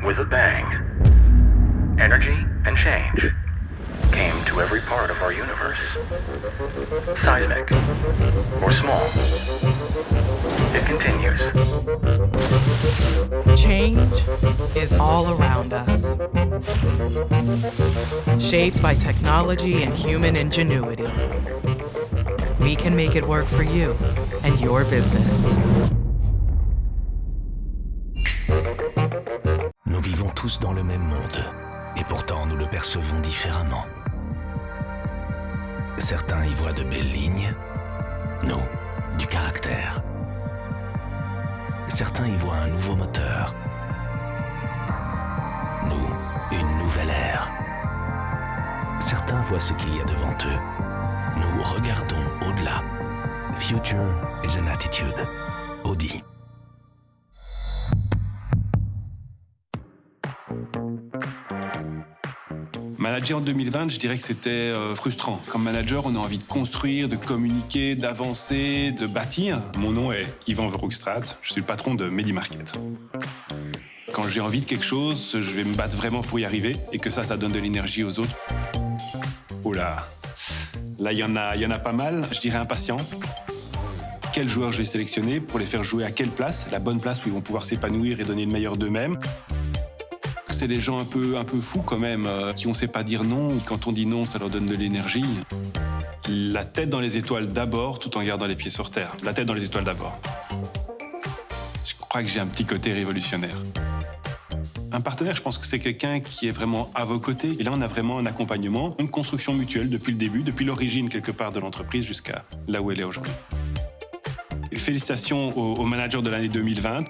with a bang. Energy and change came to every part of our universe. Seismic or small, it continues. Change is all around us, shaped by technology and human ingenuity. We can make it work for you and your business. Nous vivons tous dans le même monde, et pourtant nous le percevons différemment. Certains y voient de belles lignes, nous, du caractère. Certains y voient un nouveau moteur, nous, une nouvelle ère. Certains voient ce qu'il y a devant eux. Nous regardons au-delà. Future is an attitude. Audi. Manager en 2020, je dirais que c'était frustrant. Comme manager, on a envie de construire, de communiquer, d'avancer, de bâtir. Mon nom est Yvan Verhoekstraat, je suis le patron de Medimarket. Quand j'ai envie de quelque chose, je vais me battre vraiment pour y arriver et que ça donne de l'énergie aux autres. Oh là, il y en a pas mal, je dirais impatient. Quels joueurs je vais sélectionner pour les faire jouer à quelle place, la bonne place où ils vont pouvoir s'épanouir et donner le meilleur d'eux-mêmes. C'est des gens un peu fous quand même, qui on sait pas dire non, et quand on dit non, ça leur donne de l'énergie. La tête dans les étoiles d'abord, tout en gardant les pieds sur terre. La tête dans les étoiles d'abord. Je crois que j'ai un petit côté révolutionnaire. Un partenaire, je pense que c'est quelqu'un qui est vraiment à vos côtés. Et là, on a vraiment un accompagnement, une construction mutuelle depuis le début, depuis l'origine quelque part de l'entreprise jusqu'à là où elle est aujourd'hui. Et félicitations au manager de l'année 2020.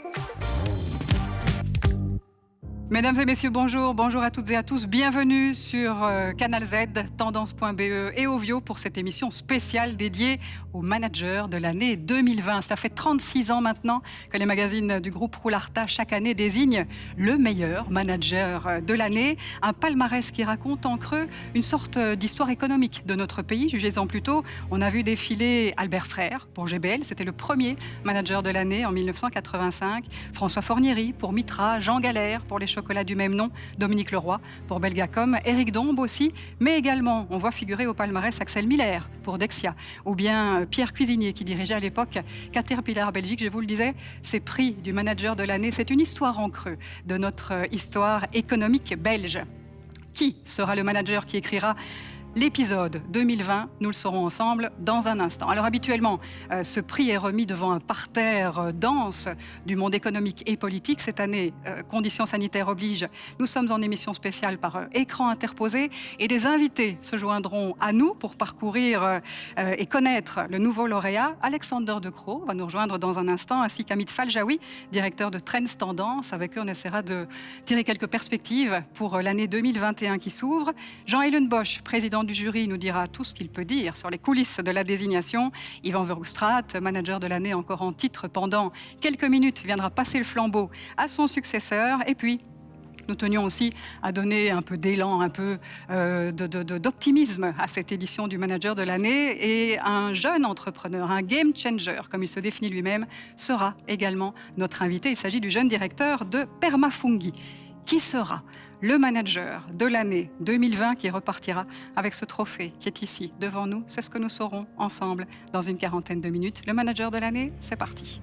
Mesdames et messieurs, bonjour. Bonjour à toutes et à tous. Bienvenue sur Canal Z, Tendance.be et Ovio pour cette émission spéciale dédiée aux managers de l'année 2020. Cela fait 36 ans maintenant que les magazines du groupe Roularta chaque année désignent le meilleur manager de l'année. Un palmarès qui raconte en creux une sorte d'histoire économique de notre pays. Jugez-en plutôt, on a vu défiler Albert Frère pour GBL, c'était le premier manager de l'année en 1985. François Fornieri pour Mitra, Jean Galère pour les chocolats du même nom, Dominique Leroy pour Belgacom, Éric Dombe aussi, mais également, on voit figurer au palmarès Axel Miller pour Dexia, ou bien Pierre Cuisinier qui dirigeait à l'époque Caterpillar Belgique. Je vous le disais, ces prix du manager de l'année, c'est une histoire en creux de notre histoire économique belge. Qui sera le manager qui écrira l'épisode 2020, nous le saurons ensemble dans un instant. Alors habituellement, ce prix est remis devant un parterre dense du monde économique et politique. Cette année, conditions sanitaires obligent, nous sommes en émission spéciale par écran interposé et des invités se joindront à nous pour parcourir et connaître le nouveau lauréat. Alexander De Croo va nous rejoindre dans un instant, ainsi qu'Hamid Faljaoui, directeur de Trends Tendance. Avec eux, on essaiera de tirer quelques perspectives pour l'année 2021 qui s'ouvre. Jean-Hélène Bosch, président du jury, nous dira tout ce qu'il peut dire sur les coulisses de la désignation. Yvan Verhoekstraat, manager de l'année encore en titre pendant quelques minutes, viendra passer le flambeau à son successeur. Et puis, nous tenions aussi à donner un peu d'élan, un peu d'optimisme à cette édition du manager de l'année. Et un jeune entrepreneur, un game changer, comme il se définit lui-même, sera également notre invité. Il s'agit du jeune directeur de Permafungi. Qui sera le manager de l'année 2020 qui repartira avec ce trophée qui est ici devant nous? C'est ce que nous saurons ensemble dans une quarantaine de minutes. Le manager de l'année, c'est parti.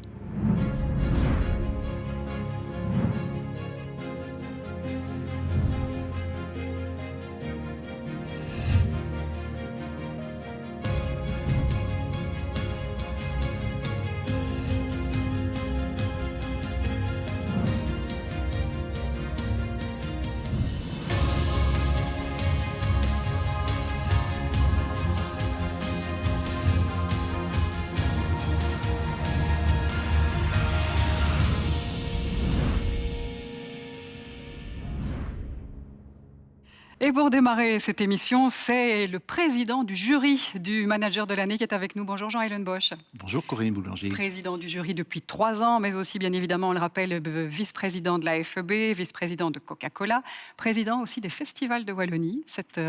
Et pour démarrer cette émission, c'est le président du jury du manager de l'année qui est avec nous. Bonjour Jean-Hélène Bosch. Bonjour Corinne Boulanger. Président du jury depuis 3 ans, mais aussi bien évidemment, on le rappelle, vice-président de la FEB, vice-président de Coca-Cola, président aussi des festivals de Wallonie. Cette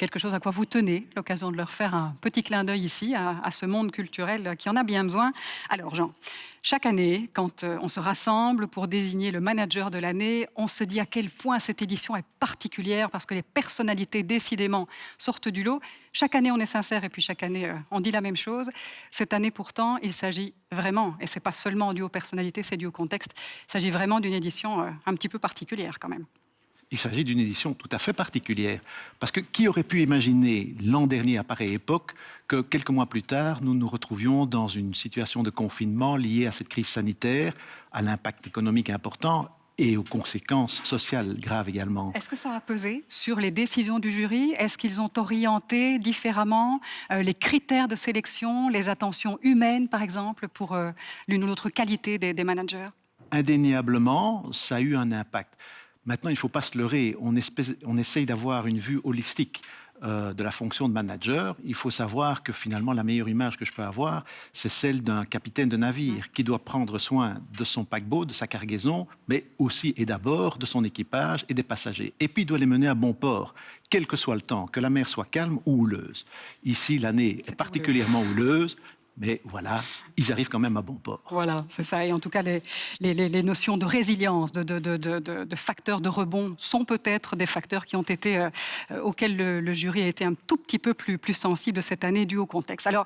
quelque chose à quoi vous tenez, l'occasion de leur faire un petit clin d'œil ici, à ce monde culturel qui en a bien besoin. Alors Jean, chaque année, quand on se rassemble pour désigner le manager de l'année, on se dit à quel point cette édition est particulière parce que les personnalités, décidément, sortent du lot. Chaque année, on est sincère et puis chaque année, on dit la même chose. Cette année, pourtant, il s'agit vraiment, et c'est pas seulement dû aux personnalités, c'est dû au contexte, il s'agit vraiment d'une édition un petit peu particulière quand même. Il s'agit d'une édition tout à fait particulière. Parce que qui aurait pu imaginer l'an dernier, à pareille époque, que quelques mois plus tard, nous nous retrouvions dans une situation de confinement liée à cette crise sanitaire, à l'impact économique important et aux conséquences sociales graves également. Est-ce que ça a pesé sur les décisions du jury? Est-ce qu'ils ont orienté différemment les critères de sélection, les attentions humaines, par exemple, pour l'une ou l'autre qualité des managers? Indéniablement, ça a eu un impact. Maintenant, il ne faut pas se leurrer. On essaye d'avoir une vue holistique de la fonction de manager. Il faut savoir que finalement, la meilleure image que je peux avoir, c'est celle d'un capitaine de navire qui doit prendre soin de son paquebot, de sa cargaison, mais aussi et d'abord de son équipage et des passagers. Et puis, il doit les mener à bon port, quel que soit le temps, que la mer soit calme ou houleuse. Ici, l'année est particulièrement houleuse. Mais voilà, ils arrivent quand même à bon port. Voilà, c'est ça. Et en tout cas, les notions de résilience, de facteurs de rebond sont peut-être des facteurs qui ont été, auxquels le jury a été un tout petit peu plus sensible cette année, dû au contexte. Alors,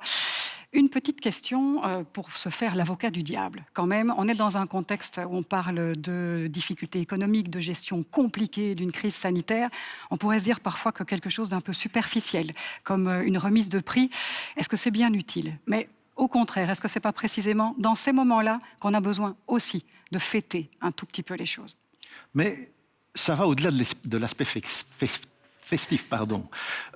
une petite question pour se faire l'avocat du diable. Quand même, on est dans un contexte où on parle de difficultés économiques, de gestion compliquée, d'une crise sanitaire. On pourrait se dire parfois que quelque chose d'un peu superficiel, comme une remise de prix, est-ce que c'est bien utile? Mais au contraire, est-ce que ce n'est pas précisément dans ces moments-là qu'on a besoin aussi de fêter un tout petit peu les choses? Mais ça va au-delà de l'aspect festif.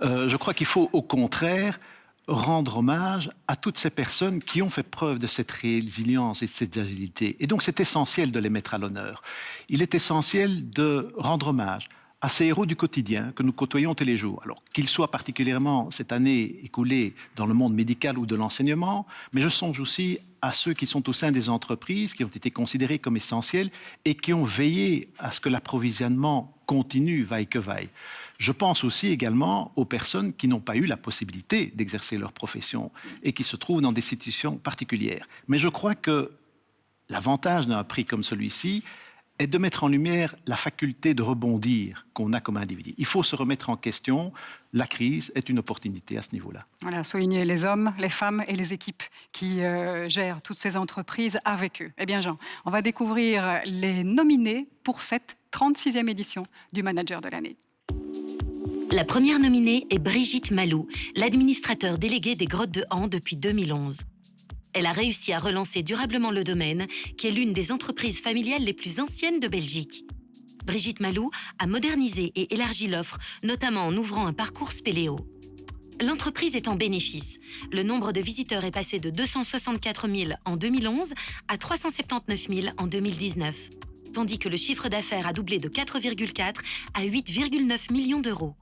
Je crois qu'il faut au contraire rendre hommage à toutes ces personnes qui ont fait preuve de cette résilience et de cette agilité. Et donc c'est essentiel de les mettre à l'honneur. Il est essentiel de rendre hommage à ces héros du quotidien que nous côtoyons tous les jours. Alors qu'ils soient particulièrement cette année écoulés dans le monde médical ou de l'enseignement, mais je songe aussi à ceux qui sont au sein des entreprises, qui ont été considérés comme essentiels et qui ont veillé à ce que l'approvisionnement continue, vaille que vaille. Je pense aussi également aux personnes qui n'ont pas eu la possibilité d'exercer leur profession et qui se trouvent dans des situations particulières. Mais je crois que l'avantage d'un prix comme celui-ci est de mettre en lumière la faculté de rebondir qu'on a comme individu. Il faut se remettre en question. La crise est une opportunité à ce niveau-là. Voilà, souligner les hommes, les femmes et les équipes qui gèrent toutes ces entreprises avec eux. Eh bien Jean, on va découvrir les nominés pour cette 36e édition du Manager de l'année. La première nominée est Brigitte Malou, l'administrateur délégué des Grottes de Han depuis 2011. Elle a réussi à relancer durablement le domaine, qui est l'une des entreprises familiales les plus anciennes de Belgique. Brigitte Malou a modernisé et élargi l'offre, notamment en ouvrant un parcours spéléo. L'entreprise est en bénéfice. Le nombre de visiteurs est passé de 264 000 en 2011 à 379 000 en 2019, tandis que le chiffre d'affaires a doublé de 4,4 à 8,9 millions d'euros.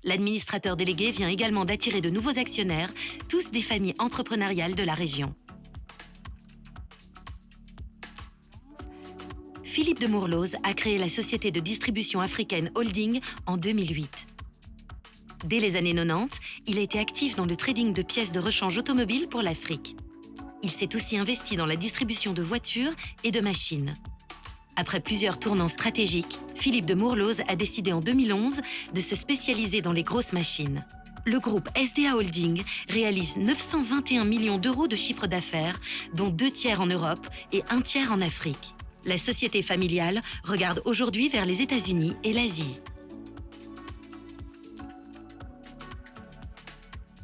L'administrateur délégué vient également d'attirer de nouveaux actionnaires, tous des familles entrepreneuriales de la région. Philippe de Mourlose a créé la société de distribution africaine Holding en 2008. Dès les années 90, il a été actif dans le trading de pièces de rechange automobile pour l'Afrique. Il s'est aussi investi dans la distribution de voitures et de machines. Après plusieurs tournants stratégiques, Philippe de Mourlose a décidé en 2011 de se spécialiser dans les grosses machines. Le groupe SDA Holding réalise 921 millions d'euros de chiffre d'affaires, dont 2/3 en Europe et 1/3 en Afrique. La société familiale regarde aujourd'hui vers les États-Unis et l'Asie.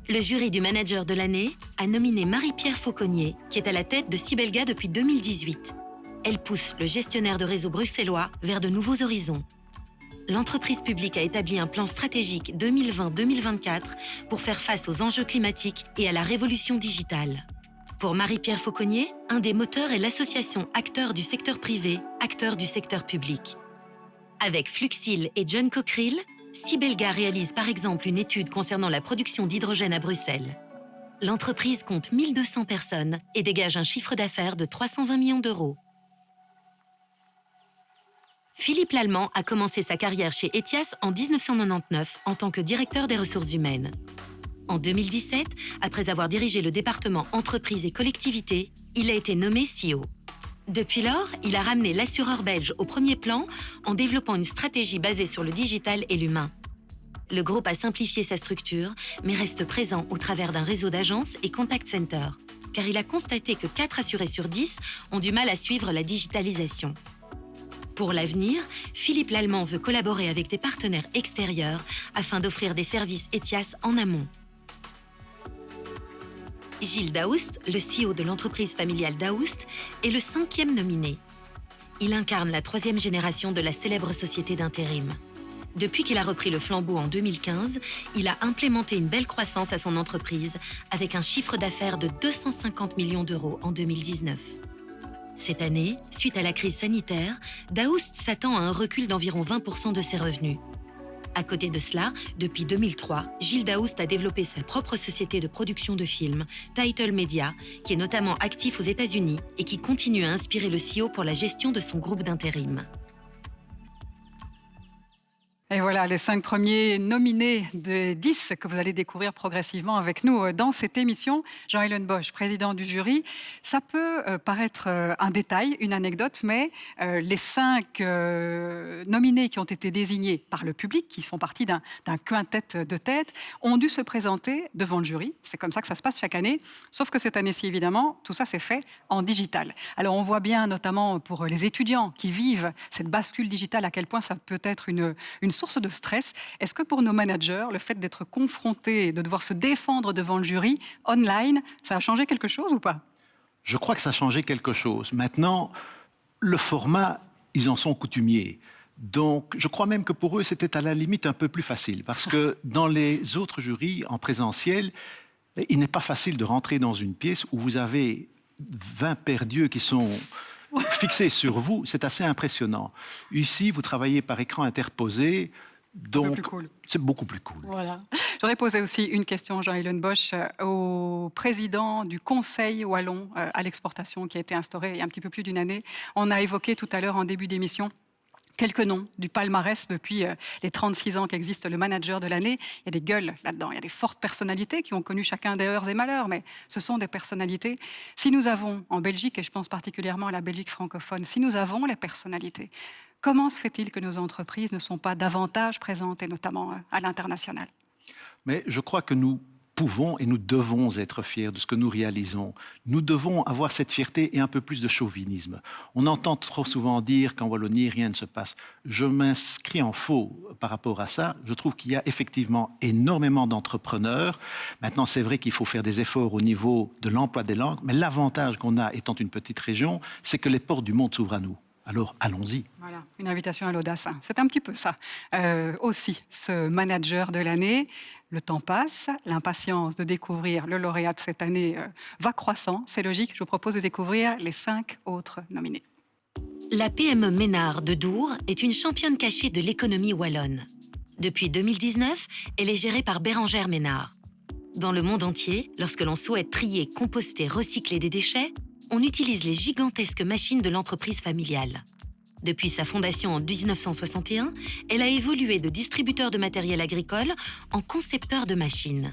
Le jury du Manager de l'année a nominé Marie-Pierre Fauconnier, qui est à la tête de Sibelga depuis 2018. Elle pousse le gestionnaire de réseau bruxellois vers de nouveaux horizons. L'entreprise publique a établi un plan stratégique 2020-2024 pour faire face aux enjeux climatiques et à la révolution digitale. Pour Marie-Pierre Fauconnier, un des moteurs est l'association Acteurs du secteur privé, Acteurs du secteur public. Avec Fluxil et John Cockerill, Sibelga réalise par exemple une étude concernant la production d'hydrogène à Bruxelles. L'entreprise compte 1200 personnes et dégage un chiffre d'affaires de 320 millions d'euros. Philippe Lallemand a commencé sa carrière chez Ethias en 1999 en tant que directeur des ressources humaines. En 2017, après avoir dirigé le département entreprises et collectivités, il a été nommé CEO. Depuis lors, il a ramené l'assureur belge au premier plan en développant une stratégie basée sur le digital et l'humain. Le groupe a simplifié sa structure, mais reste présent au travers d'un réseau d'agences et contact centers, car il a constaté que 4 assurés sur 10 ont du mal à suivre la digitalisation. Pour l'avenir, Philippe Lallemand veut collaborer avec des partenaires extérieurs afin d'offrir des services Ethias en amont. Gilles Daoust, le CEO de l'entreprise familiale Daoust, est le 5e nominé. Il incarne la 3e génération de la célèbre société d'intérim. Depuis qu'il a repris le flambeau en 2015, il a implémenté une belle croissance à son entreprise avec un chiffre d'affaires de 250 millions d'euros en 2019. Cette année, suite à la crise sanitaire, Daoust s'attend à un recul d'environ 20% de ses revenus. À côté de cela, depuis 2003, Gilles Daoust a développé sa propre société de production de films, Title Media, qui est notamment actif aux États-Unis et qui continue à inspirer le CEO pour la gestion de son groupe d'intérim. Et voilà les 5 premiers nominés des 10 que vous allez découvrir progressivement avec nous dans cette émission. Jean-Hélène Bosch, président du jury. Ça peut paraître un détail, une anecdote, mais les 5 nominés qui ont été désignés par le public, qui font partie d'un quintet de tête, ont dû se présenter devant le jury. C'est comme ça que ça se passe chaque année. Sauf que cette année-ci, évidemment, tout ça s'est fait en digital. Alors on voit bien, notamment pour les étudiants qui vivent cette bascule digitale, à quel point ça peut être une source de stress. Est-ce que pour nos managers, le fait d'être confrontés, de devoir se défendre devant le jury online, ça a changé quelque chose ou pas? Je crois que ça a changé quelque chose. Maintenant, le format, ils en sont coutumiers. Donc, je crois même que pour eux, c'était à la limite un peu plus facile. Parce que dans les autres jurys, en présentiel, il n'est pas facile de rentrer dans une pièce où vous avez 20 paires d'yeux qui sont fixés sur vous, c'est assez impressionnant. Ici, vous travaillez par écran interposé, donc c'est beaucoup plus cool. Voilà. J'aurais posé aussi une question, Jean-Hélène Bosch, au président du Conseil wallon à l'exportation qui a été instauré il y a un petit peu plus d'une année. On a évoqué tout à l'heure en début d'émission quelques noms du palmarès depuis les 36 ans qu'existe le manager de l'année. Il y a des gueules là-dedans, il y a des fortes personnalités qui ont connu chacun des heures et malheurs, mais ce sont des personnalités. Si nous avons, en Belgique, et je pense particulièrement à la Belgique francophone, si nous avons les personnalités, comment se fait-il que nos entreprises ne sont pas davantage présentes, et notamment à l'international? Mais je crois que nous pouvons et nous devons être fiers de ce que nous réalisons. Nous devons avoir cette fierté et un peu plus de chauvinisme. On entend trop souvent dire qu'en Wallonie, rien ne se passe. Je m'inscris en faux par rapport à ça. Je trouve qu'il y a effectivement énormément d'entrepreneurs. Maintenant, c'est vrai qu'il faut faire des efforts au niveau de l'emploi des langues, mais l'avantage qu'on a, étant une petite région, c'est que les portes du monde s'ouvrent à nous. Alors, allons-y. Voilà, une invitation à l'audace. C'est un petit peu ça. Aussi, ce manager de l'année, le temps passe, l'impatience de découvrir le lauréat de cette année va croissant. C'est logique, je vous propose de découvrir les 5 autres nominés. La PME Ménard de Dour est une championne cachée de l'économie wallonne. Depuis 2019, elle est gérée par Bérangère Ménard. Dans le monde entier, lorsque l'on souhaite trier, composter, recycler des déchets, on utilise les gigantesques machines de l'entreprise familiale. Depuis sa fondation en 1961, elle a évolué de distributeur de matériel agricole en concepteur de machines.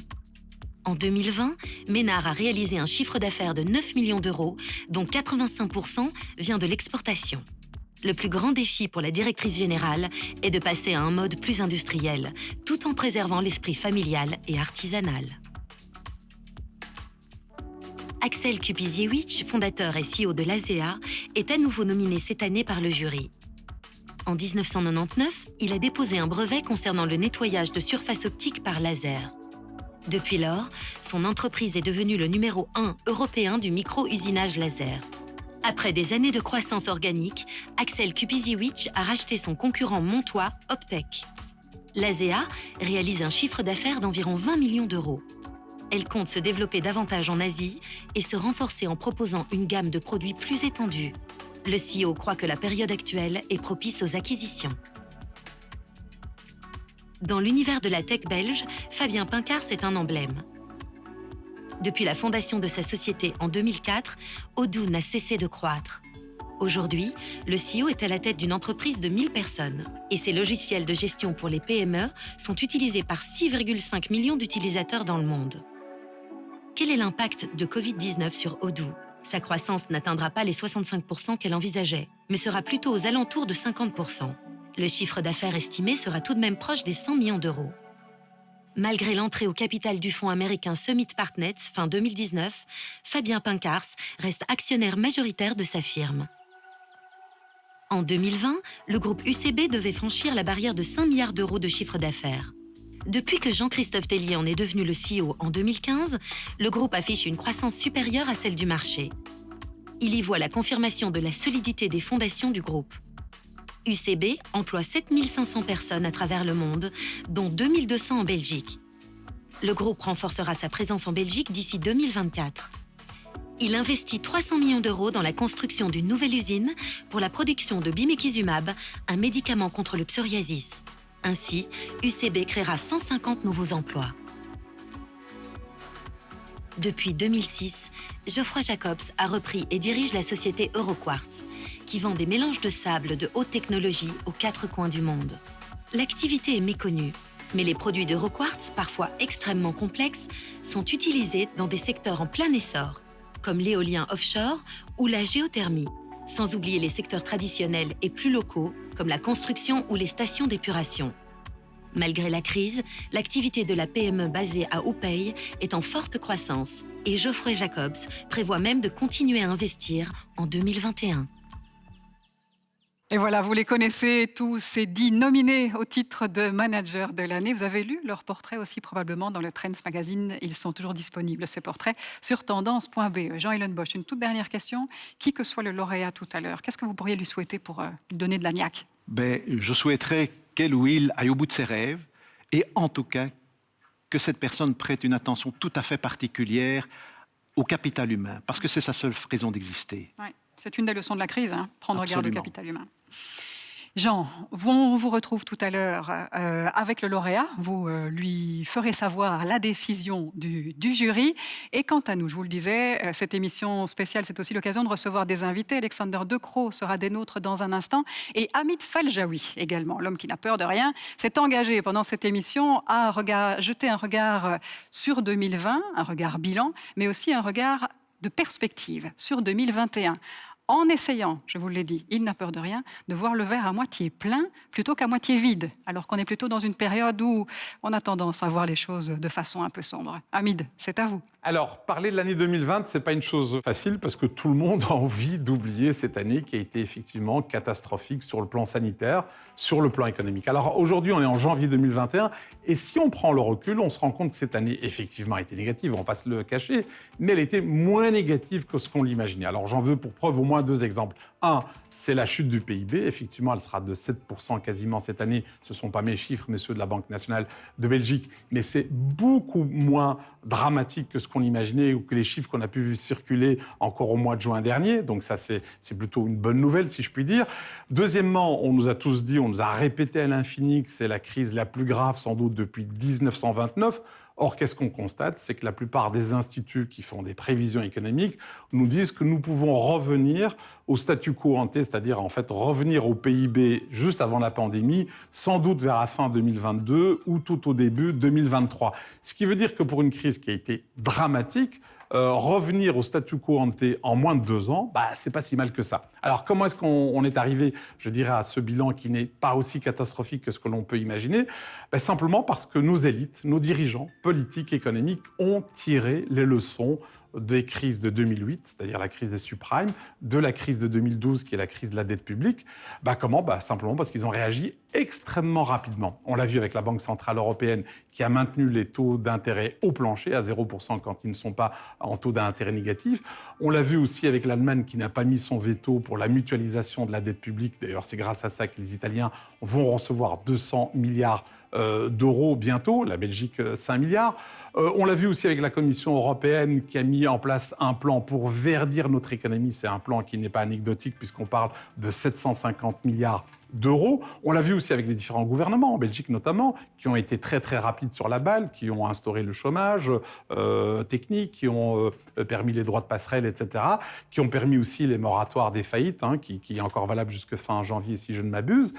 En 2020, Ménard a réalisé un chiffre d'affaires de 9 millions d'euros, dont 85% vient de l'exportation. Le plus grand défi pour la directrice générale est de passer à un mode plus industriel, tout en préservant l'esprit familial et artisanal. Axel Kupiziewicz, fondateur et CEO de l'ASEA, est à nouveau nominé cette année par le jury. En 1999, il a déposé un brevet concernant le nettoyage de surfaces optiques par laser. Depuis lors, son entreprise est devenue le numéro 1 européen du micro-usinage laser. Après des années de croissance organique, Axel Kupiziewicz a racheté son concurrent montois Optech. L'ASEA réalise un chiffre d'affaires d'environ 20 millions d'euros. Elle compte se développer davantage en Asie et se renforcer en proposant une gamme de produits plus étendue. Le CEO croit que la période actuelle est propice aux acquisitions. Dans l'univers de la tech belge, Fabien Pincars est un emblème. Depuis la fondation de sa société en 2004, Odoo n'a cessé de croître. Aujourd'hui, le CEO est à la tête d'une entreprise de 1000 personnes et ses logiciels de gestion pour les PME sont utilisés par 6,5 millions d'utilisateurs dans le monde. Quel est l'impact de Covid-19 sur Odoo ? Sa croissance n'atteindra pas les 65% qu'elle envisageait, mais sera plutôt aux alentours de 50%. Le chiffre d'affaires estimé sera tout de même proche des 100 millions d'euros. Malgré l'entrée au capital du fonds américain Summit Partners fin 2019, Fabien Pincars reste actionnaire majoritaire de sa firme. En 2020, le groupe UCB devait franchir la barrière de 5 milliards d'euros de chiffre d'affaires. Depuis que Jean-Christophe Tellier en est devenu le CEO en 2015, le groupe affiche une croissance supérieure à celle du marché. Il y voit la confirmation de la solidité des fondations du groupe. UCB emploie 7500 personnes à travers le monde, dont 2200 en Belgique. Le groupe renforcera sa présence en Belgique d'ici 2024. Il investit 300 millions d'euros dans la construction d'une nouvelle usine pour la production de bimekizumab, un médicament contre le psoriasis. Ainsi, UCB créera 150 nouveaux emplois. Depuis 2006, Geoffroy Jacobs a repris et dirige la société Euroquartz, qui vend des mélanges de sable de haute technologie aux 4 coins du monde. L'activité est méconnue, mais les produits d'Euroquartz, parfois extrêmement complexes, sont utilisés dans des secteurs en plein essor, comme l'éolien offshore ou la géothermie, sans oublier les secteurs traditionnels et plus locaux, comme la construction ou les stations d'épuration. Malgré la crise, l'activité de la PME basée à Hupei est en forte croissance et Geoffroy Jacobs prévoit même de continuer à investir en 2021. Et voilà, vous les connaissez tous, ces 10 nominés au titre de manager de l'année. Vous avez lu leurs portraits aussi probablement dans le Trends Magazine. Ils sont toujours disponibles, ces portraits, sur tendance.be. Jean-Hélène Bosch, une toute dernière question. Qui que soit le lauréat tout à l'heure, qu'est-ce que vous pourriez lui souhaiter pour lui donner de la niaque ? Je souhaiterais qu'elle ou il aille au bout de ses rêves et en tout cas que cette personne prête une attention tout à fait particulière au capital humain, parce que c'est sa seule raison d'exister. Oui, c'est une des leçons de la crise, prendre Absolument. garde au capital humain. Jean, on vous retrouve tout à l'heure avec le lauréat. Vous lui ferez savoir la décision du jury. Et quant à nous, je vous le disais, cette émission spéciale, c'est aussi l'occasion de recevoir des invités. Alexander De Croo sera des nôtres dans un instant. Et Hamid Faljaoui également, l'homme qui n'a peur de rien, s'est engagé pendant cette émission à jeter un regard sur 2020, un regard bilan, mais aussi un regard de perspective sur 2021. En essayant, je vous l'ai dit, il n'a peur de rien, de voir le verre à moitié plein plutôt qu'à moitié vide, alors qu'on est plutôt dans une période où on a tendance à voir les choses de façon un peu sombre. Hamid, c'est à vous. Alors, parler de l'année 2020, c'est pas une chose facile parce que tout le monde a envie d'oublier cette année qui a été effectivement catastrophique sur le plan sanitaire, sur le plan économique. Alors aujourd'hui, on est en janvier 2021 et si on prend le recul, on se rend compte que cette année, effectivement, a été négative, on va pas se le cacher, mais elle était moins négative que ce qu'on l'imaginait. Alors j'en veux pour preuve au moins 2 exemples. Un, c'est la chute du PIB. Effectivement, elle sera de 7% quasiment cette année. Ce ne sont pas mes chiffres, mais ceux de la Banque nationale de Belgique. Mais c'est beaucoup moins dramatique que ce qu'on imaginait ou que les chiffres qu'on a pu circuler encore au mois de juin dernier. Donc ça, c'est plutôt une bonne nouvelle, si je puis dire. Deuxièmement, on nous a tous dit, on nous a répété à l'infini que c'est la crise la plus grave sans doute depuis 1929. Or, qu'est-ce qu'on constate ? C'est que la plupart des instituts qui font des prévisions économiques nous disent que nous pouvons revenir au statu quo ante, c'est-à-dire en fait revenir au PIB juste avant la pandémie, sans doute vers la fin 2022 ou tout au début 2023. Ce qui veut dire que pour une crise qui a été dramatique, revenir au statu quo ante en moins de 2 ans, c'est pas si mal que ça. Alors comment est-ce qu'on est arrivé, je dirais, à ce bilan qui n'est pas aussi catastrophique que ce que l'on peut imaginer ? Simplement parce que nos élites, nos dirigeants politiques, économiques ont tiré les leçons des crises de 2008, c'est-à-dire la crise des subprimes, de la crise de 2012, qui est la crise de la dette publique. Comment ? Simplement parce qu'ils ont réagi extrêmement rapidement. On l'a vu avec la Banque centrale européenne qui a maintenu les taux d'intérêt au plancher, à 0% quand ils ne sont pas en taux d'intérêt négatif. On l'a vu aussi avec l'Allemagne qui n'a pas mis son veto pour la mutualisation de la dette publique. D'ailleurs, c'est grâce à ça que les Italiens vont recevoir 200 milliards d'euros bientôt, la Belgique 5 milliards. On l'a vu aussi avec la Commission européenne qui a mis en place un plan pour verdir notre économie. C'est un plan qui n'est pas anecdotique puisqu'on parle de 750 milliards d'euros. On l'a vu aussi avec les différents gouvernements, en Belgique notamment, qui ont été très très rapides sur la balle, qui ont instauré le chômage technique, qui ont permis les droits de passerelle, etc., qui ont permis aussi les moratoires des faillites, qui est encore valable jusque fin janvier, si je ne m'abuse.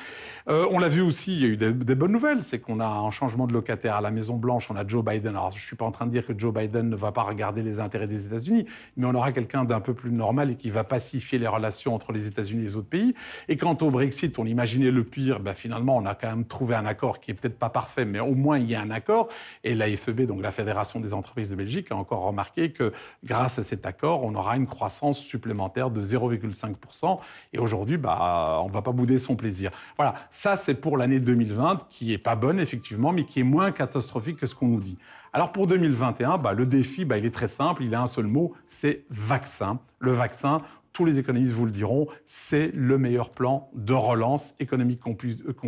On l'a vu aussi, il y a eu des bonnes nouvelles, c'est qu'on a un changement de locataire à la Maison-Blanche, on a Joe Biden. Alors, je ne suis pas en train de dire que Joe Biden ne va pas regarder les intérêts des États-Unis, mais on aura quelqu'un d'un peu plus normal et qui va pacifier les relations entre les États-Unis et les autres pays. Et quant au Brexit, on imaginait le pire, finalement, on a quand même trouvé un accord qui n'est peut-être pas parfait, mais au moins il y a un accord. Et la FEB, donc la Fédération des entreprises de Belgique, a encore remarqué que grâce à cet accord, on aura une croissance supplémentaire de 0,5%. Et aujourd'hui, on ne va pas bouder son plaisir. Voilà, ça c'est pour l'année 2020, qui n'est pas bonne effectivement, mais qui est moins catastrophique que ce qu'on nous dit. Alors pour 2021, le défi, il est très simple, il a un seul mot, c'est vaccin. Le vaccin, tous les économistes vous le diront, c'est le meilleur plan de relance économique qu'on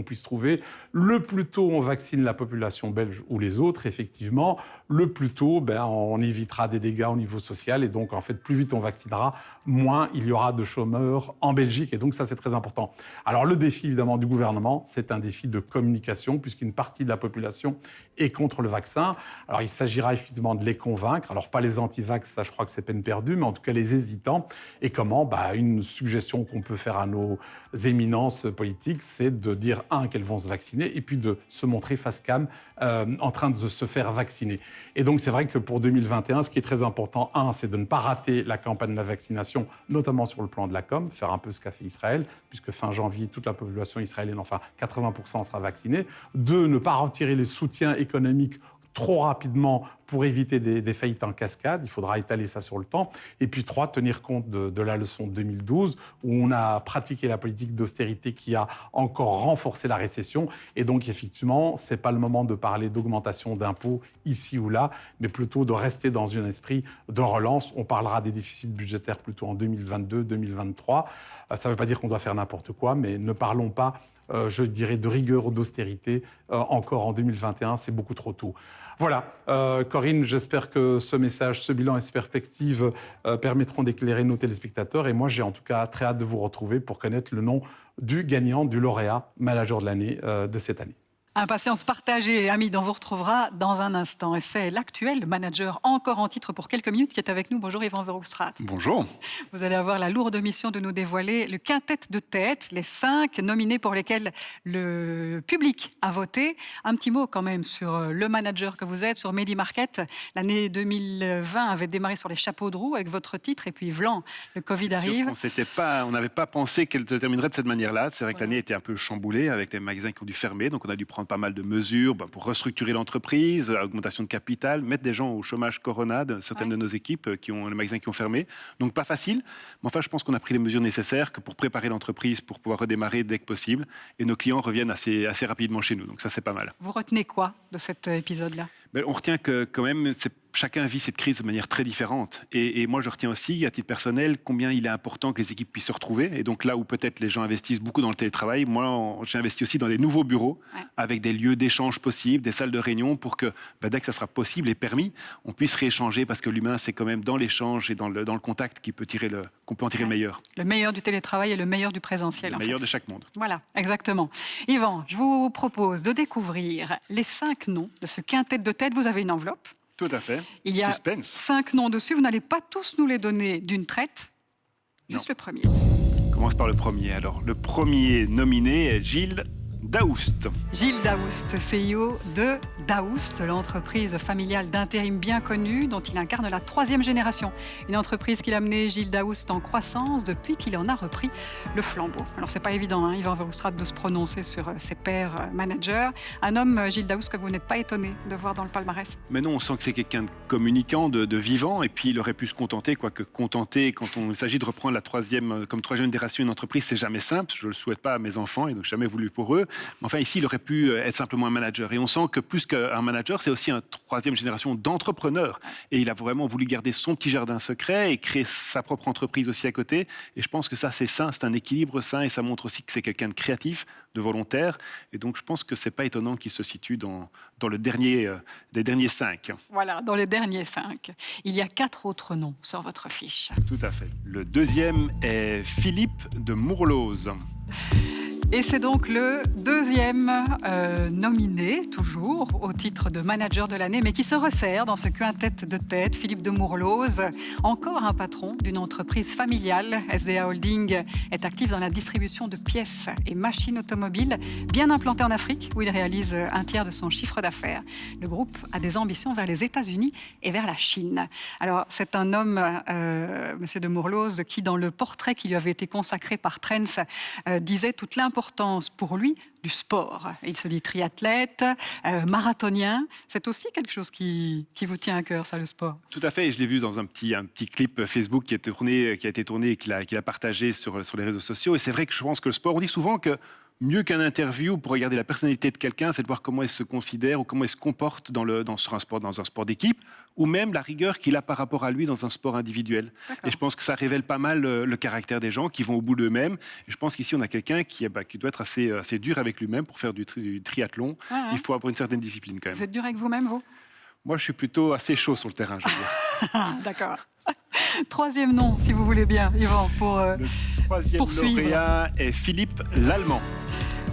puisse trouver. Le plus tôt on vaccine la population belge ou les autres, effectivement, le plus tôt on évitera des dégâts au niveau social. Et donc, en fait, plus vite on vaccinera, moins il y aura de chômeurs en Belgique. Et donc, ça, c'est très important. Alors, le défi, évidemment, du gouvernement, c'est un défi de communication, puisqu'une partie de la population est contre le vaccin. Alors, il s'agira effectivement de les convaincre. Alors, pas les anti-vax, ça, je crois que c'est peine perdue, mais en tout cas, les hésitants. Et comment une suggestion qu'on peut faire à nos éminences politiques, c'est de dire, qu'elles vont se vacciner, et puis de se montrer face cam en train de se faire vacciner. Et donc, c'est vrai que pour 2021, ce qui est très important, c'est de ne pas rater la campagne de la vaccination, notamment sur le plan de la com, faire un peu ce qu'a fait Israël, puisque fin janvier, toute la population israélienne, enfin 80% sera vaccinée. 2, ne pas retirer les soutiens économiques trop rapidement pour éviter des faillites en cascade. Il faudra étaler ça sur le temps. Et puis 3, tenir compte de la leçon de 2012, où on a pratiqué la politique d'austérité qui a encore renforcé la récession. Et donc, effectivement, ce n'est pas le moment de parler d'augmentation d'impôts ici ou là, mais plutôt de rester dans un esprit de relance. On parlera des déficits budgétaires plutôt en 2022, 2023. Ça ne veut pas dire qu'on doit faire n'importe quoi, mais ne parlons pas je dirais, de rigueur ou d'austérité encore en 2021, c'est beaucoup trop tôt. Voilà, Corinne, j'espère que ce message, ce bilan et ces perspectives permettront d'éclairer nos téléspectateurs. Et moi, j'ai en tout cas très hâte de vous retrouver pour connaître le nom du gagnant, du lauréat manager de l'année de cette année. Impatience partagée, Hamid, on vous retrouvera dans un instant. Et c'est l'actuel manager, encore en titre pour quelques minutes, qui est avec nous. Bonjour Yvan Verhofstadt. Bonjour. Vous allez avoir la lourde mission de nous dévoiler le quintet de tête, les 5 nominés pour lesquels le public a voté. Un petit mot quand même sur le manager que vous êtes, sur MediMarket. L'année 2020 avait démarré sur les chapeaux de roue avec votre titre, et puis vlan, le Covid arrive. On n'avait pas pensé qu'elle se terminerait de cette manière-là. C'est vrai que l'année était un peu chamboulée avec les magasins qui ont dû fermer, donc on a dû prendre pas mal de mesures pour restructurer l'entreprise, augmentation de capital, mettre des gens au chômage corona, certaines de nos équipes les magasins qui ont fermé. Donc pas facile, mais enfin je pense qu'on a pris les mesures nécessaires pour préparer l'entreprise pour pouvoir redémarrer dès que possible. Et nos clients reviennent assez rapidement chez nous, donc ça c'est pas mal. Vous retenez quoi de cet épisode-là ? On retient que quand même, chacun vit cette crise de manière très différente. Et moi, je retiens aussi, à titre personnel, combien il est important que les équipes puissent se retrouver. Et donc là où peut-être les gens investissent beaucoup dans le télétravail, moi, j'ai investi aussi dans des nouveaux bureaux, avec des lieux d'échange possibles, des salles de réunion, pour que dès que ça sera possible et permis, on puisse rééchanger, parce que l'humain, c'est quand même dans l'échange et dans le contact qu'on peut en tirer le meilleur. Le meilleur du télétravail et le meilleur du présentiel. Le meilleur de chaque monde. Voilà, exactement. Yvan, je vous propose de découvrir les 5 noms de ce quintet de tête. Vous avez une enveloppe. Tout à fait. Il y a Suspense. 5 noms dessus. Vous n'allez pas tous nous les donner d'une traite. Juste le premier. On commence par le premier. Alors, le premier nominé est Gilles Daoust. Gilles Daoust, CEO de Daoust, l'entreprise familiale d'intérim bien connue dont il incarne la 3e génération. Une entreprise qui a amené Gilles Daoust en croissance depuis qu'il en a repris le flambeau. Alors c'est pas évident, Yvan Verhofstadt, de se prononcer sur ses pairs managers. Un homme, Gilles Daoust, que vous n'êtes pas étonné de voir dans le palmarès. Mais non, on sent que c'est quelqu'un de communicant, de vivant, et puis il aurait pu se contenter, quoique contenter quand il s'agit de reprendre la 3e génération d'une entreprise, c'est jamais simple. Je le souhaite pas à mes enfants et donc jamais voulu pour eux. Mais enfin, ici, il aurait pu être simplement un manager. Et on sent que plus qu'un manager, c'est aussi une 3e génération d'entrepreneurs. Et il a vraiment voulu garder son petit jardin secret et créer sa propre entreprise aussi à côté. Et je pense que ça, c'est sain, c'est un équilibre sain. Et ça montre aussi que c'est quelqu'un de créatif, de volontaire. Et donc, je pense que c'est pas étonnant qu'il se situe dans le dernier des derniers 5. Voilà, dans les derniers 5. Il y a 4 autres noms sur votre fiche. Tout à fait. Le deuxième est Philippe de Mourlose. Et c'est donc le deuxième nominé, toujours, au titre de manager de l'année, mais qui se resserre dans ce quintet de tête. Philippe de Mourlose, encore un patron d'une entreprise familiale. SDA Holding est actif dans la distribution de pièces et machines automobiles, bien implanté en Afrique, où il réalise un tiers de son chiffre d'affaires. Le groupe a des ambitions vers les États-Unis et vers la Chine. Alors, c'est un homme, monsieur de Mourlose, qui, dans le portrait qui lui avait été consacré par Trends, disait toute l'importance pour lui du sport. Il se dit triathlète, marathonien. C'est aussi quelque chose qui vous tient à cœur, ça, le sport. Tout à fait, et je l'ai vu dans un petit clip Facebook qui a été tourné et qu'il a partagé sur les réseaux sociaux. Et c'est vrai que je pense que le sport, on dit souvent que mieux qu'un interview, pour regarder la personnalité de quelqu'un, c'est de voir comment il se considère ou comment il se comporte dans un sport d'équipe, ou même la rigueur qu'il a par rapport à lui dans un sport individuel. D'accord. Et je pense que ça révèle pas mal le caractère des gens qui vont au bout d'eux-mêmes. Et je pense qu'ici, on a quelqu'un qui doit être assez dur avec lui-même pour faire du triathlon. Il faut avoir une certaine discipline quand même. Vous êtes dur avec vous-même, vous ? Moi, je suis plutôt assez chaud sur le terrain, je veux dire. D'accord. Troisième nom, si vous voulez bien, Yvan, pour le troisième poursuivre. lauréat est Philippe Lallemand.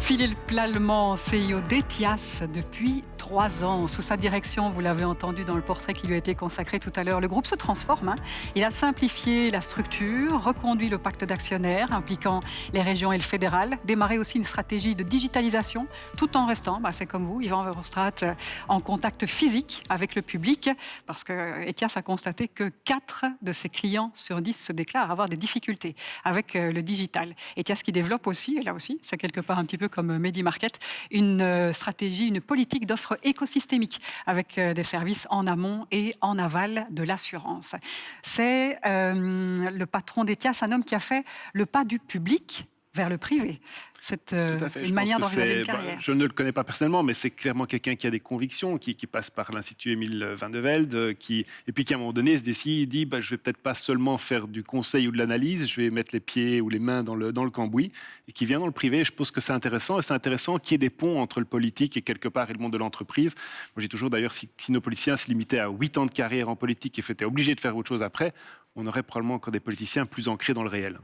Philippe Lallemand, CEO d'Etias depuis 3 ans. Sous sa direction, vous l'avez entendu dans le portrait qui lui a été consacré tout à l'heure, le groupe se transforme. Il a simplifié la structure, reconduit le pacte d'actionnaires impliquant les régions et le fédéral, démarré aussi une stratégie de digitalisation, tout en restant, c'est comme vous, Yvan Verhofstadt, en contact physique avec le public, parce que Etias a constaté que 4 de ses clients sur 10 se déclarent avoir des difficultés avec le digital. Etias qui développe aussi, et là aussi, c'est quelque part un petit peu comme MediMarket, une stratégie, une politique d'offre écosystémique avec des services en amont et en aval de l'assurance. C'est le patron d'Etias, un homme qui a fait le pas du public vers le privé. C'est une manière d'envisager une carrière. Je ne le connais pas personnellement, mais c'est clairement quelqu'un qui a des convictions, qui passe par l'Institut Émile Van de Velde, et puis qui, à un moment donné, se décide, il dit je vais peut-être pas seulement faire du conseil ou de l'analyse, je vais mettre les pieds ou les mains dans le cambouis, et qui vient dans le privé. Je pense que c'est intéressant, et c'est intéressant qu'il y ait des ponts entre le politique et quelque part et le monde de l'entreprise. Moi, j'ai toujours, d'ailleurs, si nos politiciens se limitaient à 8 ans de carrière en politique et étaient obligés de faire autre chose après, on aurait probablement encore des politiciens plus ancrés dans le réel.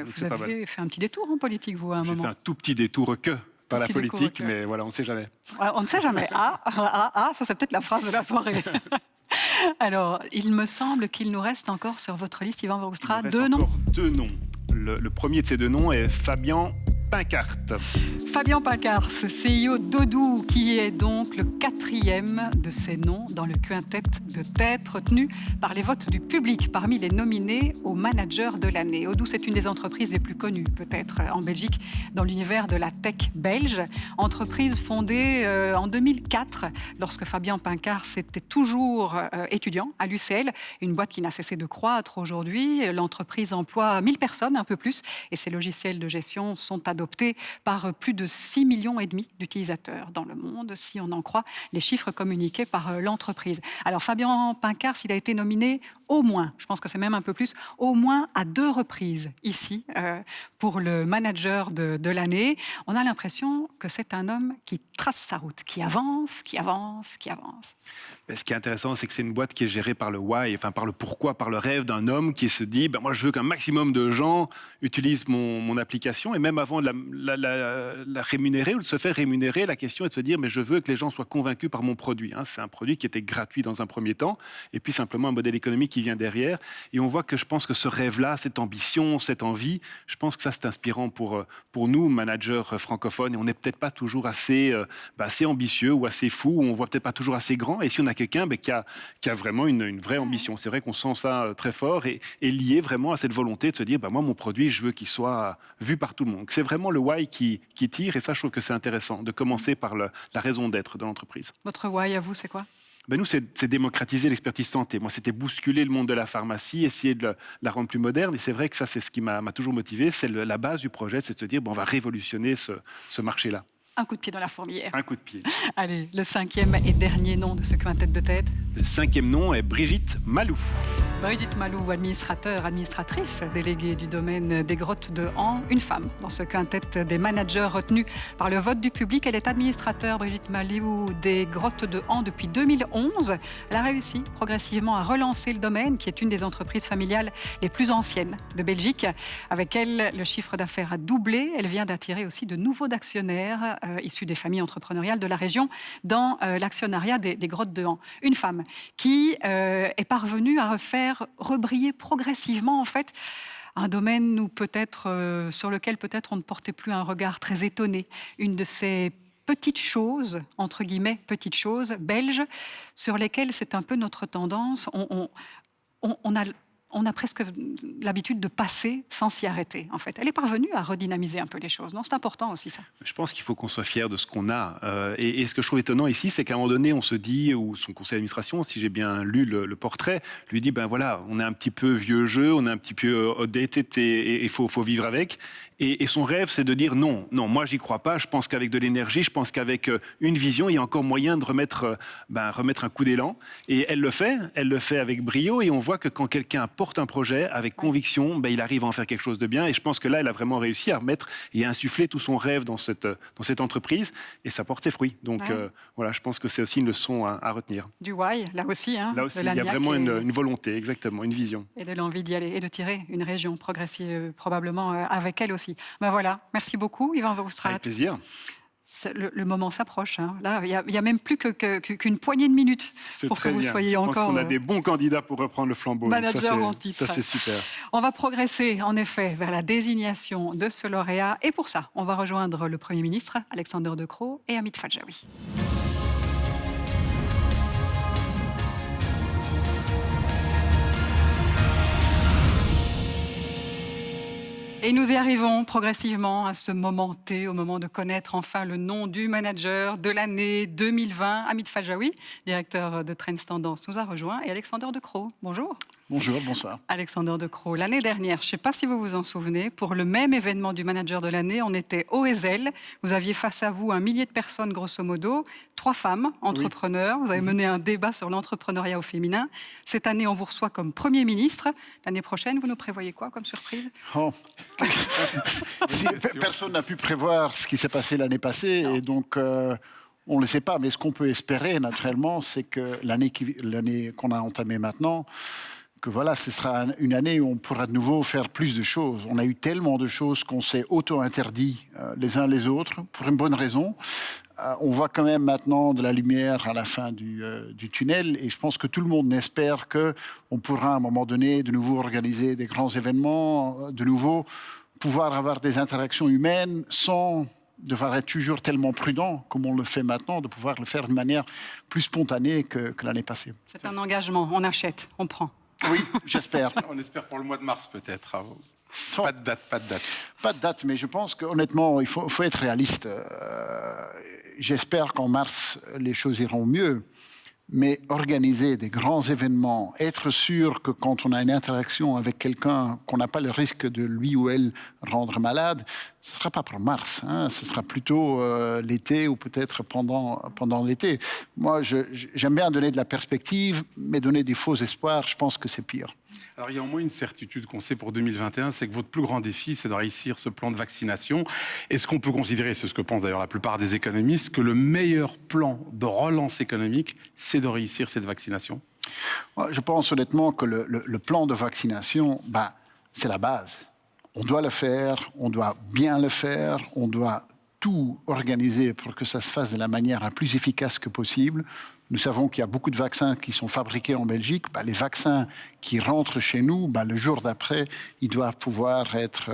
Vous avez fait un petit détour en politique, vous, à un moment. J'ai fait un tout petit détour par la politique, mais voilà, on ne sait jamais. On ne sait jamais. Ça c'est peut-être la phrase de la soirée. Alors, il me semble qu'il nous reste encore sur votre liste, Yvan Verhofstadt, 2 noms. 2 noms. Le premier de ces 2 noms est Fabien Pincart. Fabien Pincart, CEO d'Odoo, qui est donc le 4e de ces noms dans le quintet de tête retenu par les votes du public parmi les nominés au manager de l'année. Odoo, c'est une des entreprises les plus connues, peut-être, en Belgique, dans l'univers de la tech belge. Entreprise fondée en 2004, lorsque Fabien Pincart était toujours étudiant à l'UCL, une boîte qui n'a cessé de croître aujourd'hui. L'entreprise emploie 1000 personnes, un peu plus, et ses logiciels de gestion sont adoptés par plus de 6,5 millions d'utilisateurs dans le monde, si on en croit les chiffres communiqués par l'entreprise. Alors Fabien Pincart, il a été nominé au moins, je pense que c'est même un peu plus, au moins à 2 reprises ici pour le manager de l'année. On a l'impression que c'est un homme qui trace sa route, qui avance, qui avance, qui avance. Ce qui est intéressant, c'est que c'est une boîte qui est gérée par le why, enfin par le pourquoi, par le rêve d'un homme qui se dit moi je veux qu'un maximum de gens utilisent mon application, et même avant de la rémunérer ou de se faire rémunérer, la question est de se dire mais je veux que les gens soient convaincus par mon produit. C'est un produit qui était gratuit dans un premier temps, et puis simplement un modèle économique qui vient derrière. Et on voit que je pense que ce rêve-là, cette ambition, cette envie, je pense que ça c'est inspirant pour nous, managers francophones, et on n'est peut-être pas toujours assez ambitieux ou assez fou, ou on voit peut-être pas toujours assez grand. Et si on a quelqu'un qui a vraiment une vraie ambition, c'est vrai qu'on sent ça très fort et lié vraiment à cette volonté de se dire moi mon produit je veux qu'il soit vu par tout le monde. C'est vraiment le why qui tire, et ça je trouve que c'est intéressant de commencer par la raison d'être de l'entreprise. Votre why à vous, c'est quoi ? Nous, c'est démocratiser l'expertise santé. Moi, c'était bousculer le monde de la pharmacie, essayer de la rendre plus moderne. Et c'est vrai que ça, c'est ce qui m'a toujours motivé. C'est la base du projet, c'est de se dire on va révolutionner ce marché-là. Un coup de pied dans la fourmilière. Un coup de pied. Allez, le 5e et dernier nom de ce quintet de tête. Le 5e nom est Brigitte Malou. Brigitte Malou, administratrice déléguée du domaine des grottes de Han, une femme dans ce quintet des managers retenus par le vote du public. Elle est administrateur, Brigitte Malou, des grottes de Han depuis 2011. Elle a réussi progressivement à relancer le domaine, qui est une des entreprises familiales les plus anciennes de Belgique. Avec elle, le chiffre d'affaires a doublé. Elle vient d'attirer aussi de nouveaux actionnaires issus des familles entrepreneuriales de la région dans l'actionnariat des grottes de Han. Une femme qui est parvenue à rebriller progressivement en fait un domaine où peut-être sur lequel peut-être on ne portait plus un regard très étonné. Une de ces petites choses, entre guillemets petites choses belges, sur lesquelles c'est un peu notre tendance. On a presque l'habitude de passer sans s'y arrêter, en fait. Elle est parvenue à redynamiser un peu les choses. Non, c'est important aussi, ça. Je pense qu'il faut qu'on soit fier de ce qu'on a. Et ce que je trouve étonnant ici, c'est qu'à un moment donné, on se dit, ou son conseil d'administration, si j'ai bien lu le portrait, lui dit, ben voilà, on est un petit peu vieux jeu, on est un petit peu outdated et il faut vivre avec. Et son rêve, c'est de dire non, moi j'y crois pas, je pense qu'avec de l'énergie, je pense qu'avec une vision, il y a encore moyen de remettre un coup d'élan. Et elle le fait avec brio, et on voit que quand quelqu'un porte un projet avec conviction, il arrive à en faire quelque chose de bien. Et je pense que là, elle a vraiment réussi à remettre et à insuffler tout son rêve dans cette entreprise, et ça porte ses fruits. Donc voilà, je pense que c'est aussi une leçon à retenir. Du why, là aussi. Hein, là aussi, il y a vraiment une volonté, exactement, une vision. Et de l'envie d'y aller, et de tirer une région progressive, probablement avec elle aussi. Ben voilà, merci beaucoup, Yvan Verhofstadt. Avec plaisir. Le moment s'approche. Hein. Là, il n'y a même plus qu'une poignée de minutes pour que vous soyez encore... Je pense qu'on a des bons candidats pour reprendre le flambeau. Manager en titre. Ça, c'est super. On va progresser, en effet, vers la désignation de ce lauréat. Et pour ça, on va rejoindre le Premier ministre, Alexander De Croo, et Hamid Fadjaoui. Et nous y arrivons progressivement à ce moment T, au moment de connaître enfin le nom du manager de l'année 2020. Hamid Fadjaoui, directeur de Trends Tendance, nous a rejoint, et Alexander De Croo. Bonjour. Bonjour, bonsoir. Alexander De Croo, l'année dernière, je ne sais pas si vous vous en souvenez, pour le même événement du manager de l'année, on était au Ezel. Vous aviez face à vous 1 millier de personnes, grosso modo, 3 femmes entrepreneurs. Oui. Vous avez mené un débat sur l'entrepreneuriat au féminin. Cette année, on vous reçoit comme Premier ministre. L'année prochaine, vous nous prévoyez quoi comme surprise ? Personne n'a pu prévoir ce qui s'est passé l'année passée, et donc on ne le sait pas. Mais ce qu'on peut espérer, naturellement, c'est que l'année qu'on a entamée maintenant, que voilà, ce sera une année où on pourra de nouveau faire plus de choses. On a eu tellement de choses qu'on s'est auto-interdit les uns les autres, pour une bonne raison. On voit quand même maintenant de la lumière à la fin du tunnel, et je pense que tout le monde espère qu'on pourra à un moment donné de nouveau organiser des grands événements, de nouveau pouvoir avoir des interactions humaines sans devoir être toujours tellement prudent comme on le fait maintenant, de pouvoir le faire d'une manière plus spontanée que l'année passée. C'est un engagement, on achète, on prend. Oui, j'espère. On espère pour le mois de mars peut-être. Pas de date. Pas de date, mais je pense qu'honnêtement, il faut être réaliste. J'espère qu'en mars, les choses iront mieux. Mais organiser des grands événements, être sûr que quand on a une interaction avec quelqu'un, qu'on n'a pas le risque de lui ou elle rendre malade, ce ne sera pas pour mars, hein, ce sera plutôt l'été ou peut-être pendant l'été. Moi, j'aime bien donner de la perspective, mais donner des faux espoirs, je pense que c'est pire. Alors, il y a au moins une certitude qu'on sait pour 2021, c'est que votre plus grand défi, c'est de réussir ce plan de vaccination. Est-ce qu'on peut considérer, c'est ce que pensent d'ailleurs la plupart des économistes, que le meilleur plan de relance économique, c'est de réussir cette vaccination ? Je pense honnêtement que le plan de vaccination, c'est la base. On doit le faire, on doit bien le faire, on doit tout organiser pour que ça se fasse de la manière la plus efficace que possible. Nous savons qu'il y a beaucoup de vaccins qui sont fabriqués en Belgique. Les vaccins qui rentrent chez nous, le jour d'après, ils doivent pouvoir être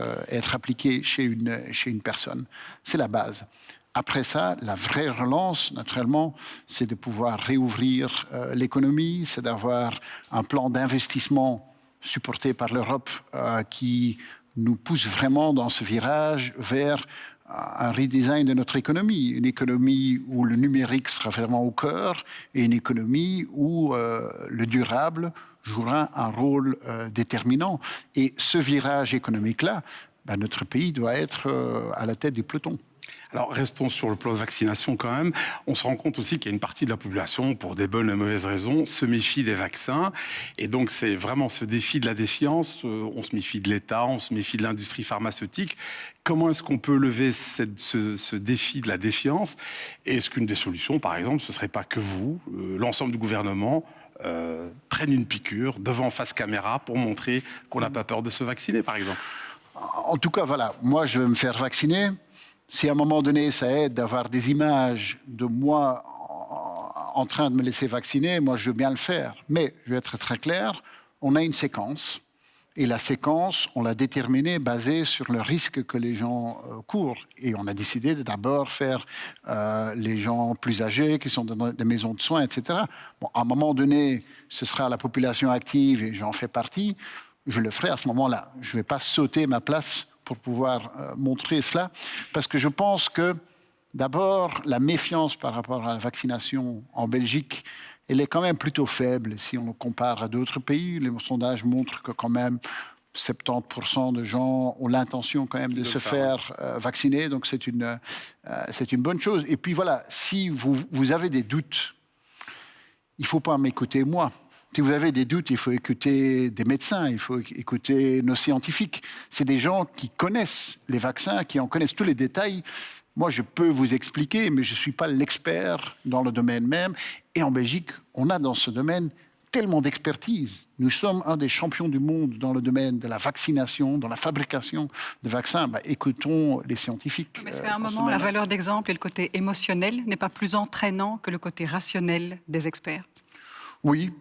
appliqués chez une personne. C'est la base. Après ça, la vraie relance, naturellement, c'est de pouvoir réouvrir l'économie, c'est d'avoir un plan d'investissement supporté par l'Europe qui nous pousse vraiment dans ce virage vers un redesign de notre économie. Une économie où le numérique sera vraiment au cœur et une économie où le durable jouera un rôle déterminant. Et ce virage économique-là, notre pays doit être à la tête du peloton. Alors, restons sur le plan de vaccination quand même. On se rend compte aussi qu'il y a une partie de la population, pour des bonnes et mauvaises raisons, se méfie des vaccins. Et donc, c'est vraiment ce défi de la défiance. On se méfie de l'État, on se méfie de l'industrie pharmaceutique. Comment est-ce qu'on peut lever ce défi de la défiance? Et est-ce qu'une des solutions, par exemple, ce ne serait pas que vous, l'ensemble du gouvernement, prennent une piqûre devant face caméra pour montrer qu'on n'a pas peur de se vacciner, par exemple? En tout cas, voilà, moi, je vais me faire vacciner. Si à un moment donné, ça aide d'avoir des images de moi en train de me laisser vacciner, moi, je veux bien le faire. Mais, je vais être très clair, on a une séquence. Et la séquence, on l'a déterminée basée sur le risque que les gens courent. Et on a décidé de d'abord faire les gens plus âgés, qui sont dans des maisons de soins, etc. Bon, à un moment donné, ce sera la population active, et j'en fais partie. Je le ferai à ce moment-là. Je ne vais pas sauter ma place pour pouvoir montrer cela, parce que je pense que, d'abord, la méfiance par rapport à la vaccination en Belgique, elle est quand même plutôt faible si on le compare à d'autres pays. Les sondages montrent que quand même 70% de gens ont l'intention quand même de se faire vacciner, donc c'est une bonne chose. Et puis voilà, si vous avez des doutes, il ne faut pas m'écouter moi. Si vous avez des doutes, il faut écouter des médecins, il faut écouter nos scientifiques. C'est des gens qui connaissent les vaccins, qui en connaissent tous les détails. Moi, je peux vous expliquer, mais je ne suis pas l'expert dans le domaine même. Et en Belgique, on a dans ce domaine tellement d'expertise. Nous sommes un des champions du monde dans le domaine de la vaccination, dans la fabrication de vaccins. Écoutons les scientifiques. Mais est-ce qu'à un moment, la valeur d'exemple et le côté émotionnel n'est pas plus entraînant que le côté rationnel des experts? Oui,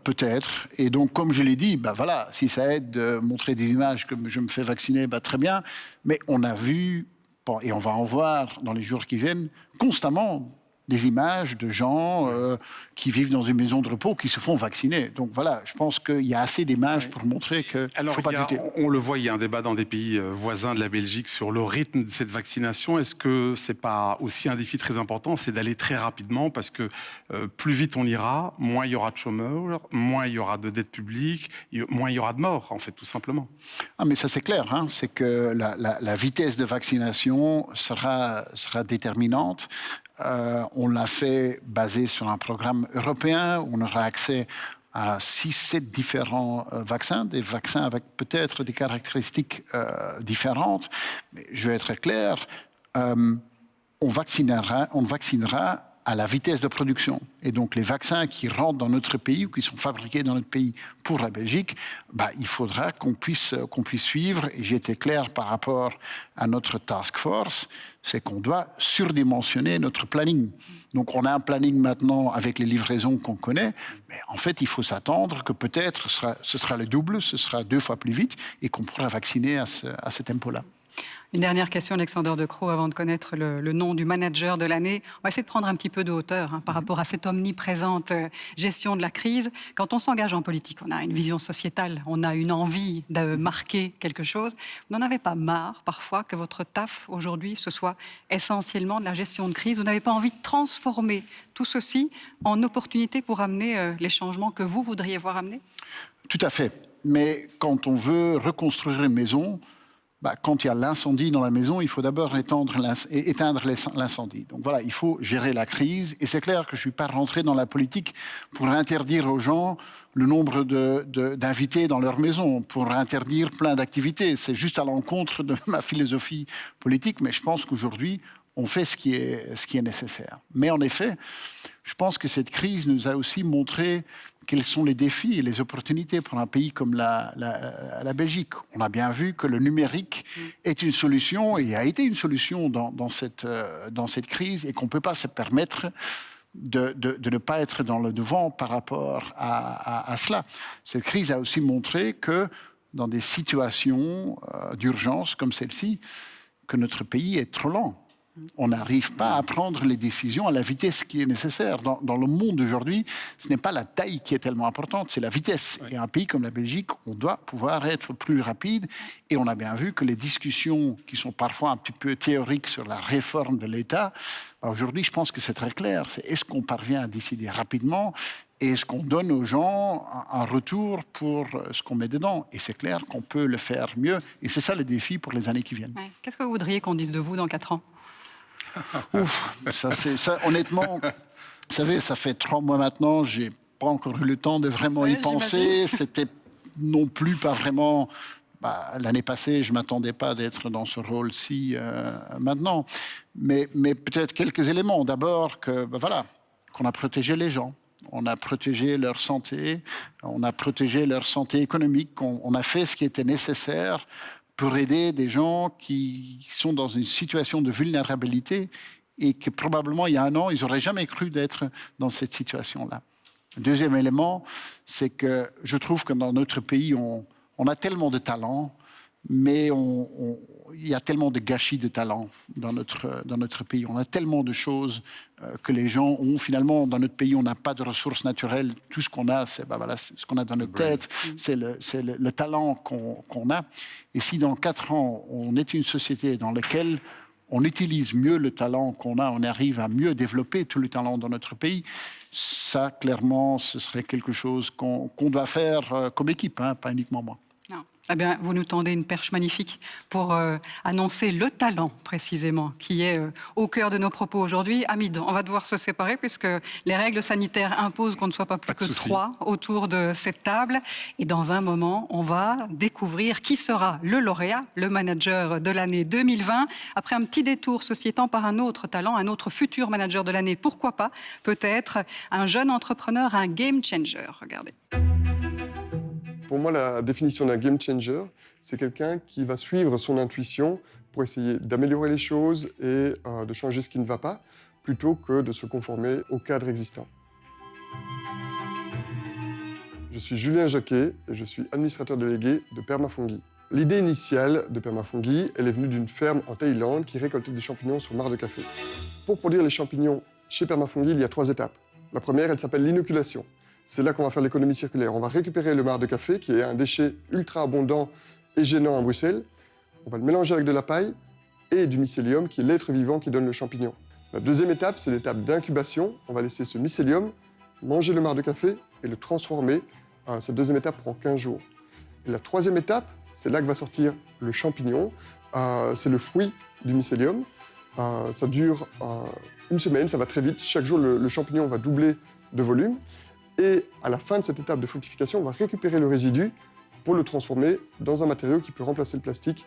peut-être. Et donc, comme je l'ai dit, voilà, si ça aide de montrer des images que je me fais vacciner, très bien. Mais on a vu, et on va en voir dans les jours qui viennent, constamment des images de gens qui vivent dans une maison de repos, qui se font vacciner. Donc voilà, je pense qu'il y a assez d'images pour montrer qu'il ne faut pas douter. On le voit, il y a un débat dans des pays voisins de la Belgique sur le rythme de cette vaccination. Est-ce que ce n'est pas aussi un défi très important, c'est d'aller très rapidement, parce que plus vite on ira, moins il y aura de chômeurs, moins il y aura de dettes publiques, moins il y aura de morts, en fait, tout simplement. Ah, mais ça c'est clair, hein, c'est que la vitesse de vaccination sera déterminante. On l'a fait basé sur un programme européen où on aura accès à 6-7 différents vaccins, des vaccins avec peut-être des caractéristiques différentes. Mais je vais être clair, on vaccinera à la vitesse de production. Et donc les vaccins qui rentrent dans notre pays ou qui sont fabriqués dans notre pays pour la Belgique, il faudra qu'on puisse suivre. Et j'ai été clair par rapport à notre task force, c'est qu'on doit surdimensionner notre planning. Donc on a un planning maintenant avec les livraisons qu'on connaît, mais en fait il faut s'attendre que peut-être ce sera le double, ce sera 2 fois plus vite et qu'on pourra vacciner à ce tempo-là. Une dernière question, Alexander De Croo, avant de connaître le nom du manager de l'année. On va essayer de prendre un petit peu de hauteur par rapport à cette omniprésente gestion de la crise. Quand on s'engage en politique, on a une vision sociétale, on a une envie de marquer quelque chose. Vous n'en avez pas marre, parfois, que votre taf, aujourd'hui, ce soit essentiellement de la gestion de crise? Vous n'avez pas envie de transformer tout ceci en opportunité pour amener les changements que vous voudriez voir amener? Tout à fait. Mais quand on veut reconstruire une maison, quand il y a l'incendie dans la maison, il faut d'abord éteindre l'incendie. Donc voilà, il faut gérer la crise. Et c'est clair que je ne suis pas rentré dans la politique pour interdire aux gens le nombre d'invités dans leur maison, pour interdire plein d'activités. C'est juste à l'encontre de ma philosophie politique. Mais je pense qu'aujourd'hui, on fait ce qui est nécessaire. Mais en effet, je pense que cette crise nous a aussi montré quels sont les défis et les opportunités pour un pays comme la Belgique. On a bien vu que le numérique est une solution et a été une solution dans cette crise et qu'on ne peut pas se permettre de ne pas être dans le devant par rapport à cela. Cette crise a aussi montré que dans des situations d'urgence comme celle-ci, que notre pays est trop lent. On n'arrive pas à prendre les décisions à la vitesse qui est nécessaire. Dans le monde d'aujourd'hui, ce n'est pas la taille qui est tellement importante, c'est la vitesse. Et un pays comme la Belgique, on doit pouvoir être plus rapide. Et on a bien vu que les discussions qui sont parfois un petit peu théoriques sur la réforme de l'État, aujourd'hui, je pense que c'est très clair. C'est est-ce qu'on parvient à décider rapidement et est-ce qu'on donne aux gens un retour pour ce qu'on met dedans? Et c'est clair qu'on peut le faire mieux. Et c'est ça le défi pour les années qui viennent. Ouais. Qu'est-ce que vous voudriez qu'on dise de vous dans 4 ans? Ouf, ça, honnêtement, vous savez, ça fait 3 mois maintenant, j'ai pas encore eu le temps de vraiment y penser. C'était non plus pas vraiment... l'année passée, je ne m'attendais pas d'être dans ce rôle-ci maintenant. Mais peut-être quelques éléments. D'abord, qu'on a protégé les gens. On a protégé leur santé. On a protégé leur santé économique. On a fait ce qui était nécessaire pour aider des gens qui sont dans une situation de vulnérabilité et que probablement, il y a 1 an, ils n'auraient jamais cru d'être dans cette situation-là. Deuxième élément, c'est que je trouve que dans notre pays, on a tellement de talent, mais il y a tellement de gâchis de talent dans notre pays. On a tellement de choses que les gens ont. Finalement, dans notre pays, on n'a pas de ressources naturelles. Tout ce qu'on a, c'est ce qu'on a dans notre tête, c'est le talent qu'on a. Et si dans 4 ans, on est une société dans laquelle on utilise mieux le talent qu'on a, on arrive à mieux développer tout le talent dans notre pays, ça, clairement, ce serait quelque chose qu'on doit faire comme équipe, pas uniquement moi. Non. Eh bien, vous nous tendez une perche magnifique pour annoncer le talent, précisément, qui est au cœur de nos propos aujourd'hui. Hamid, on va devoir se séparer puisque les règles sanitaires imposent qu'on ne soit pas plus que 3 autour de cette table. Et dans un moment, on va découvrir qui sera le lauréat, le manager de l'année 2020. Après un petit détour, ceci étant, par un autre talent, un autre futur manager de l'année. Pourquoi pas, peut-être, un jeune entrepreneur, un game changer. Regardez. Pour moi, la définition d'un game changer, c'est quelqu'un qui va suivre son intuition pour essayer d'améliorer les choses et de changer ce qui ne va pas, plutôt que de se conformer au cadre existant. Je suis Julien Jacquet et je suis administrateur délégué de Permafungi. L'idée initiale de Permafungi, elle est venue d'une ferme en Thaïlande qui récoltait des champignons sur mare de café. Pour produire les champignons chez Permafungi, il y a 3 étapes. La première, elle s'appelle l'inoculation. C'est là qu'on va faire l'économie circulaire. On va récupérer le marc de café, qui est un déchet ultra abondant et gênant à Bruxelles. On va le mélanger avec de la paille et du mycélium, qui est l'être vivant qui donne le champignon. La deuxième étape, c'est l'étape d'incubation. On va laisser ce mycélium manger le marc de café et le transformer. Cette deuxième étape prend 15 jours. Et la troisième étape, c'est là que va sortir le champignon. C'est le fruit du mycélium. Ça dure 1 semaine, ça va très vite. Chaque jour, le champignon va doubler de volume. Et à la fin de cette étape de fructification, on va récupérer le résidu pour le transformer dans un matériau qui peut remplacer le plastique.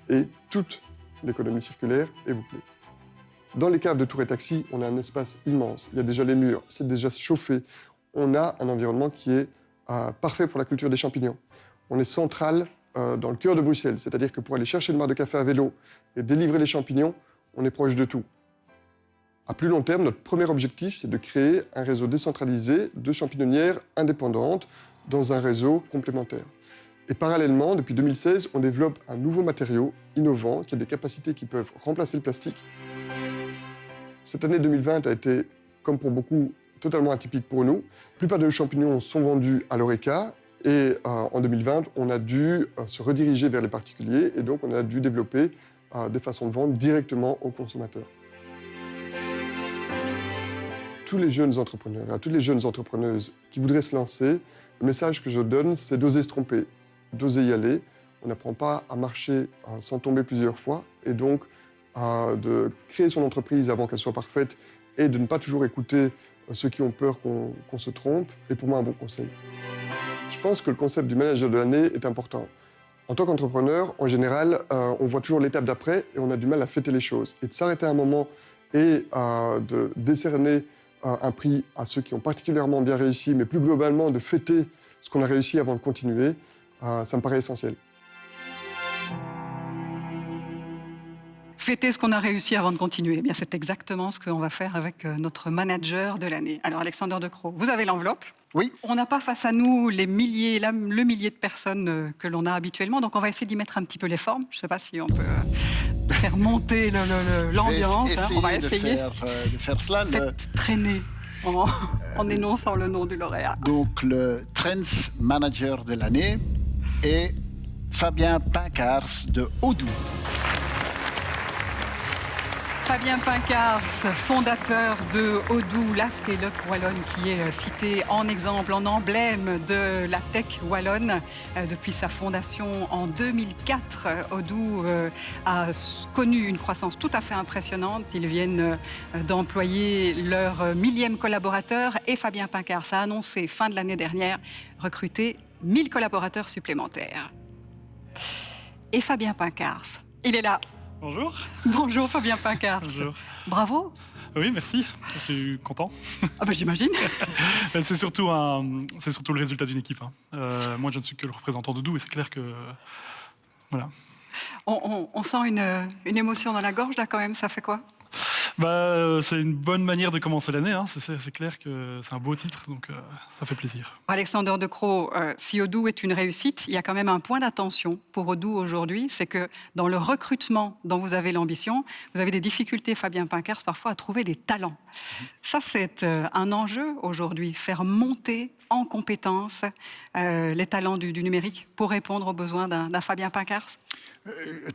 Et toute l'économie circulaire est bouclée. Dans les caves de Tour et Taxi, on a un espace immense. Il y a déjà les murs, c'est déjà chauffé. On a un environnement qui est parfait pour la culture des champignons. On est central dans le cœur de Bruxelles, c'est-à-dire que pour aller chercher le marc de café à vélo et délivrer les champignons, on est proche de tout. À plus long terme, notre premier objectif, c'est de créer un réseau décentralisé de champignonnières indépendantes dans un réseau complémentaire. Et parallèlement, depuis 2016, on développe un nouveau matériau innovant qui a des capacités qui peuvent remplacer le plastique. Cette année 2020 a été, comme pour beaucoup, totalement atypique pour nous. La plupart de nos champignons sont vendus à l'Horeca et en 2020, on a dû se rediriger vers les particuliers et donc on a dû développer des façons de vendre directement aux consommateurs. Tous les jeunes entrepreneurs, à toutes les jeunes entrepreneuses qui voudraient se lancer, le message que je donne, c'est d'oser se tromper, d'oser y aller. On n'apprend pas à marcher sans tomber plusieurs fois, et donc de créer son entreprise avant qu'elle soit parfaite et de ne pas toujours écouter ceux qui ont peur qu'on se trompe, est pour moi un bon conseil. Je pense que le concept du manager de l'année est important. En tant qu'entrepreneur, en général, on voit toujours l'étape d'après et on a du mal à fêter les choses. Et de s'arrêter un moment et de décerner un prix à ceux qui ont particulièrement bien réussi, mais plus globalement de fêter ce qu'on a réussi avant de continuer, ça me paraît essentiel. Fêter ce qu'on a réussi avant de continuer. Eh bien, c'est exactement ce qu'on va faire avec notre manager de l'année. Alors, Alexander De Croo, vous avez l'enveloppe. Oui. On n'a pas face à nous le millier de personnes que l'on a habituellement, donc on va essayer d'y mettre un petit peu les formes. Je ne sais pas si on peut faire monter l'ambiance. On va essayer de faire cela. Faites traîner en énonçant le nom du lauréat. Donc, le Trends Manager de l'année est Fabien Pincars de Audoux. Fabien Pincars, fondateur de Odoo, la scale-up wallonne qui est citée en exemple, en emblème de la tech wallonne. Depuis sa fondation en 2004, Odoo a connu une croissance tout à fait impressionnante. Ils viennent d'employer leur 1000e collaborateur et Fabien Pincars a annoncé fin de l'année dernière recruter 1000 collaborateurs supplémentaires. Et Fabien Pincars, il est là. Bonjour. Bonjour Fabien Pincars. Bonjour. Bravo. Oui, merci. Je suis content. Ah ben j'imagine. C'est surtout le résultat d'une équipe. Moi, je ne suis que le représentant d'Odoo et c'est clair que... Voilà. On sent une émotion dans la gorge là quand même, ça fait quoi? C'est une bonne manière de commencer l'année. C'est clair que c'est un beau titre, donc ça fait plaisir. Alexander De Croo, si Odoo est une réussite, il y a quand même un point d'attention pour Odoo aujourd'hui, c'est que dans le recrutement dont vous avez l'ambition, vous avez des difficultés, Fabien Pincars, parfois à trouver des talents. Ça, c'est un enjeu aujourd'hui, faire monter en compétences les talents du numérique pour répondre aux besoins d'un Fabien Pincars.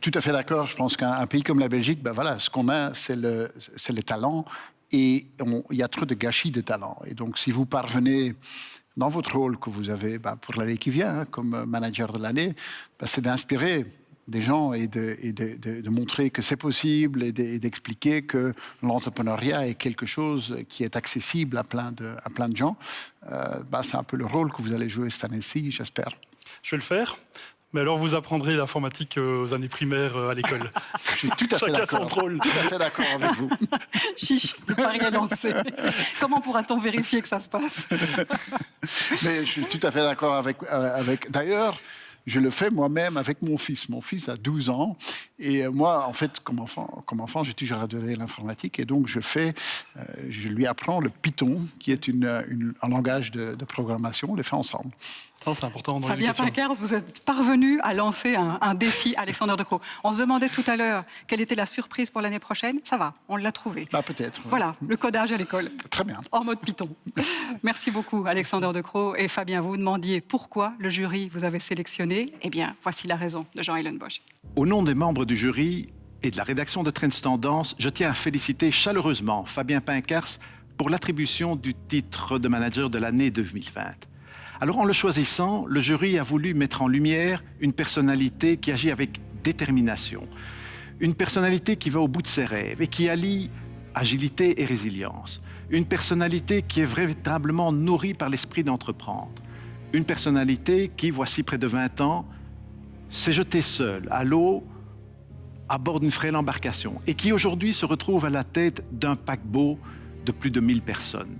Tout à fait d'accord. Je pense qu'un pays comme la Belgique, voilà, ce qu'on a, c'est les talents. Et il y a trop de gâchis de talents. Et donc, si vous parvenez, dans votre rôle que vous avez pour l'année qui vient, comme manager de l'année, c'est d'inspirer des gens et de montrer que c'est possible et d'expliquer que l'entrepreneuriat est quelque chose qui est accessible à plein de gens. C'est un peu le rôle que vous allez jouer cette année-ci, j'espère. Je vais le faire. Mais alors, vous apprendrez l'informatique aux années primaires à l'école. Je suis tout à fait d'accord. Tout à fait d'accord avec vous. Chiche, le pari est lancé. Comment pourra-t-on vérifier que ça se passe? Mais je suis tout à fait d'accord avec... D'ailleurs, je le fais moi-même avec mon fils. Mon fils a 12 ans. Et moi, en fait, comme enfant, j'ai toujours adoré l'informatique. Et donc, je lui apprends le Python, qui est un langage de programmation. On le fait ensemble. C'est important dans Fabien Pincars, vous êtes parvenu à lancer un défi, Alexander De Croo. On se demandait tout à l'heure quelle était la surprise pour l'année prochaine. Ça va, on l'a trouvé. Peut-être. Voilà, le codage à l'école. Très bien. En mode Python. Merci beaucoup, Alexander De Croo. Et Fabien, vous vous demandiez pourquoi le jury vous avait sélectionné. Eh bien, voici la raison de Jean-Hélène Bosch. Au nom des membres du jury et de la rédaction de Trends Tendance, je tiens à féliciter chaleureusement Fabien Pincars pour l'attribution du titre de manager de l'année 2020. Alors, en le choisissant, le jury a voulu mettre en lumière une personnalité qui agit avec détermination, une personnalité qui va au bout de ses rêves et qui allie agilité et résilience, une personnalité qui est véritablement nourrie par l'esprit d'entreprendre, une personnalité qui, voici près de 20 ans, s'est jetée seule à l'eau à bord d'une frêle embarcation et qui aujourd'hui se retrouve à la tête d'un paquebot de plus de 1000 personnes.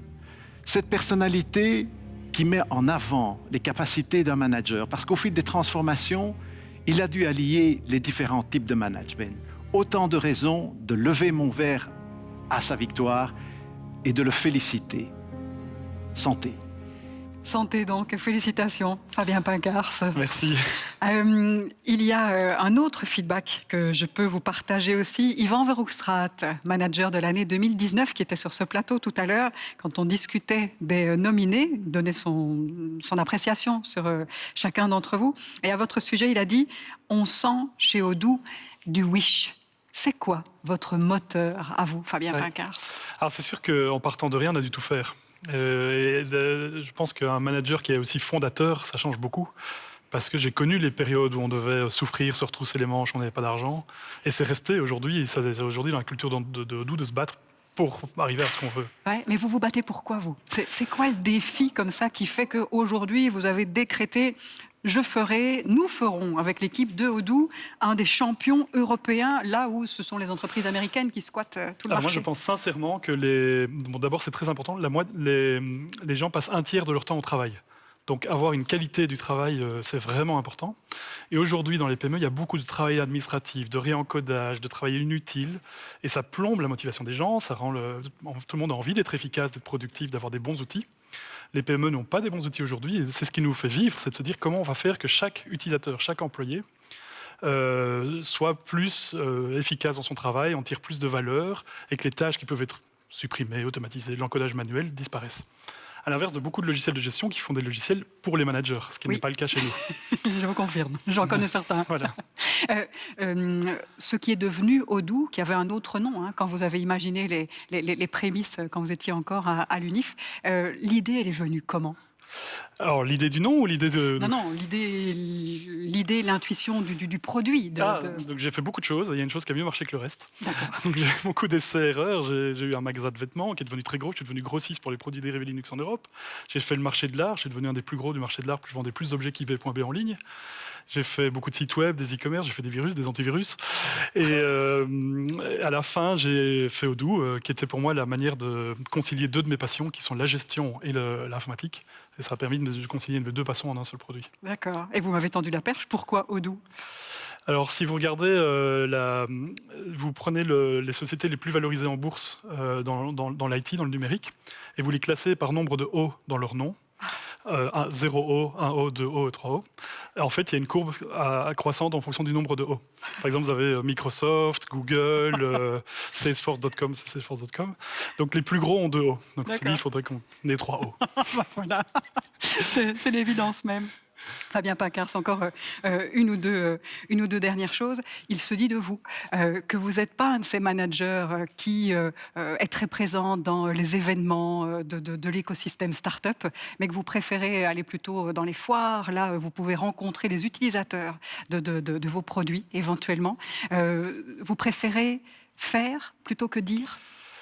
Cette personnalité qui met en avant les capacités d'un manager, parce qu'au fil des transformations, il a dû allier les différents types de management. Autant de raisons de lever mon verre à sa victoire et de le féliciter. Santé. Santé donc, félicitations Fabien Pincars. Merci. Il y a un autre feedback que je peux vous partager aussi. Yvan Verhoekstraat, manager de l'année 2019, qui était sur ce plateau tout à l'heure, quand on discutait des nominés, donnait son appréciation sur chacun d'entre vous. Et à votre sujet, il a dit « On sent chez Odoo du wish ». C'est quoi votre moteur à vous, Fabien Pincars? Alors c'est sûr qu'en partant de rien, on a dû tout faire. Je pense qu'un manager qui est aussi fondateur, ça change beaucoup. Parce que j'ai connu les périodes où on devait souffrir, se retrousser les manches, on n'avait pas d'argent. Et c'est resté aujourd'hui, c'est aujourd'hui dans la culture d'Odoo de se battre pour arriver à ce qu'on veut. Ouais, mais vous vous battez pourquoi, vous? C'est quoi le défi comme ça qui fait qu'aujourd'hui, vous avez décrété nous ferons avec l'équipe de Odoo un des champions européens, là où ce sont les entreprises américaines qui squattent tout le marché? Moi, je pense sincèrement que d'abord, c'est très important. Les gens passent un tiers de leur temps au travail. Donc, avoir une qualité du travail, c'est vraiment important. Et aujourd'hui, dans les PME, il y a beaucoup de travail administratif, de réencodage, de travail inutile. Et ça plombe la motivation des gens. Ça rend tout le monde a envie d'être efficace, d'être productif, d'avoir des bons outils. Les PME n'ont pas des bons outils aujourd'hui. Et c'est ce qui nous fait vivre, c'est de se dire comment on va faire que chaque utilisateur, chaque employé soit plus efficace dans son travail, en tire plus de valeur et que les tâches qui peuvent être supprimées, automatisées, l'encodage manuel disparaissent. à l'inverse de beaucoup de logiciels de gestion qui font des logiciels pour les managers, ce qui n'est pas le cas chez nous. Je vous confirme, j'en connais certains. Voilà. Ce qui est devenu Odoo, qui avait un autre nom, hein, quand vous avez imaginé les prémices, quand vous étiez encore à l'UNIF, l'idée, elle est venue comment ? Alors, l'idée du nom ou l'idée de... Non, l'idée, l'intuition du produit. Donc j'ai fait beaucoup de choses. Il y a une chose qui a mieux marché que le reste. Donc j'ai eu beaucoup d'essais-erreurs. J'ai eu un magasin de vêtements qui est devenu très gros. Je suis devenu grossiste pour les produits dérivés Linux en Europe. J'ai fait le marché de l'art. Je suis devenu un des plus gros du marché de l'art. Je vendais plus d'objets qu'eBay.b en ligne. J'ai fait beaucoup de sites web, des e-commerce, j'ai fait des virus, des antivirus. Et à la fin, j'ai fait Odoo, qui était pour moi la manière de concilier deux de mes passions, qui sont la gestion et l'informatique. Et ça a permis de concilier mes deux passions en un seul produit. D'accord. Et vous m'avez tendu la perche. Pourquoi Odoo ? Alors, si vous regardez, vous prenez les sociétés les plus valorisées en bourse dans l'IT, dans le numérique, et vous les classez par nombre de O dans leur nom. 0 O, 1 O, 2 O et 3 O. En fait, il y a une courbe croissante en fonction du nombre de O. Par exemple, vous avez Microsoft, Google, Salesforce.com, c'est Salesforce.com. Donc, les plus gros ont 2 O. Donc, c'est dit, il faudrait qu'on ait 3 O. Voilà, c'est l'évidence même. Fabien Pincars, encore une ou deux dernières choses. Il se dit de vous que vous n'êtes pas un de ces managers qui est très présent dans les événements de l'écosystème start-up, mais que vous préférez aller plutôt dans les foires. Là, vous pouvez rencontrer les utilisateurs de vos produits, éventuellement. Vous préférez faire plutôt que dire ?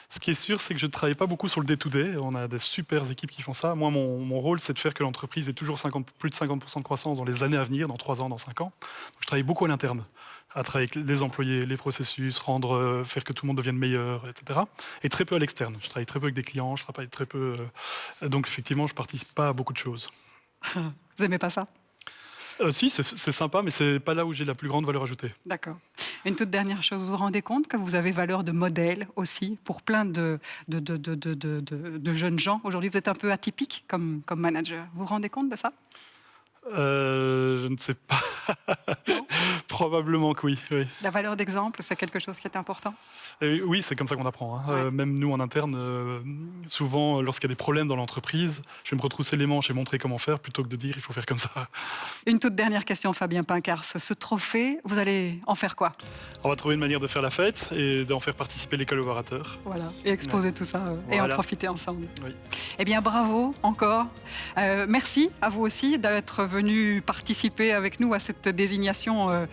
Ce qui est sûr, c'est que je ne travaille pas beaucoup sur le day-to-day. On a des super équipes qui font ça. Moi, mon rôle, c'est de faire que l'entreprise ait toujours plus de 50% de croissance dans les années à venir, dans 3 ans, dans 5 ans. Donc, je travaille beaucoup à l'interne, à travailler avec les employés, les processus, faire que tout le monde devienne meilleur, etc. Et très peu à l'externe. Je travaille très peu avec des clients, je travaille très peu... donc, effectivement, je ne participe pas à beaucoup de choses. Vous n'aimez pas ça ? Si, c'est sympa, mais ce n'est pas là où j'ai la plus grande valeur ajoutée. D'accord. Une toute dernière chose, vous vous rendez compte que vous avez valeur de modèle aussi pour plein de jeunes gens. Aujourd'hui, vous êtes un peu atypique comme manager. Vous vous rendez compte de ça ? Je ne sais pas. Probablement que oui. La valeur d'exemple, c'est quelque chose qui est important ? Oui, c'est comme ça qu'on apprend. Ouais. Même nous, en interne, souvent, lorsqu'il y a des problèmes dans l'entreprise, je vais me retrousser les manches et montrer comment faire plutôt que de dire il faut faire comme ça. Une toute dernière question, Fabien Pincars. Ce trophée, vous allez en faire quoi ? On va trouver une manière de faire la fête et d'en faire participer les collaborateurs. Voilà, et exposer tout ça et en profiter ensemble. Oui. Eh bien, bravo encore. Merci à vous aussi d'être venu participer avec nous à cette désignation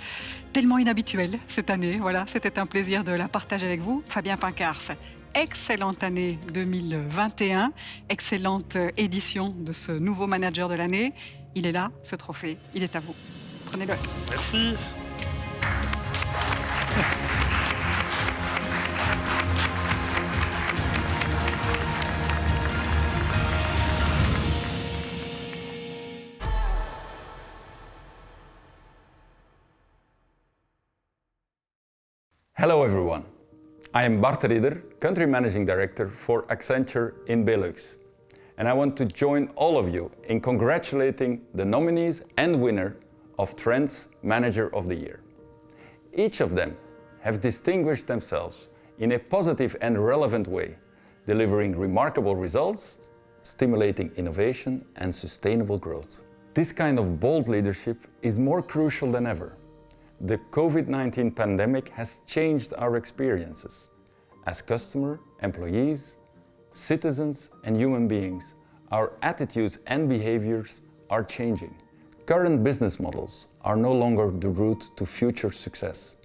tellement inhabituelle cette année. Voilà, c'était un plaisir de la partager avec vous. Fabien Pincars, excellente année 2021, excellente édition de ce nouveau manager de l'année. Il est là, ce trophée, il est à vous. Prenez-le. Merci. Hello everyone, I am Bart Ridder, Country Managing Director for Accenture in Benelux. And I want to join all of you in congratulating the nominees and winner of Trends Manager of the Year. Each of them have distinguished themselves in a positive and relevant way, delivering remarkable results, stimulating innovation and sustainable growth. This kind of bold leadership is more crucial than ever. The COVID-19 pandemic has changed our experiences. As customer, employees, citizens and human beings, our attitudes and behaviors are changing. Current business models are no longer the route to future success.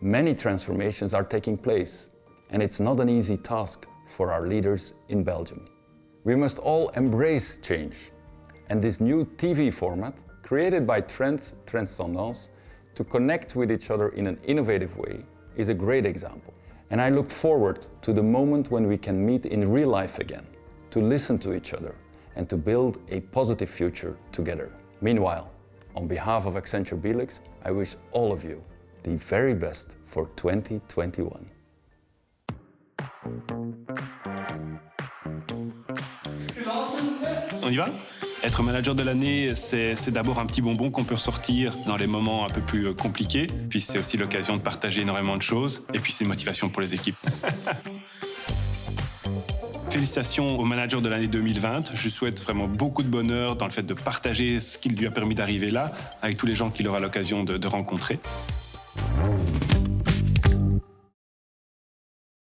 Many transformations are taking place, and it's not an easy task for our leaders in Belgium. We must all embrace change, and this new TV format, created by Trends Tendance, to connect with each other in an innovative way, is a great example. And I look forward to the moment when we can meet in real life again, to listen to each other and to build a positive future together. Meanwhile, on behalf of Accenture Belux, I wish all of you the very best for 2021. On y va ? Être manager de l'année, c'est d'abord un petit bonbon qu'on peut ressortir dans les moments un peu plus compliqués. Puis c'est aussi l'occasion de partager énormément de choses. Et puis c'est une motivation pour les équipes. Félicitations au manager de l'année 2020. Je lui souhaite vraiment beaucoup de bonheur dans le fait de partager ce qui lui a permis d'arriver là avec tous les gens qu'il aura l'occasion de rencontrer.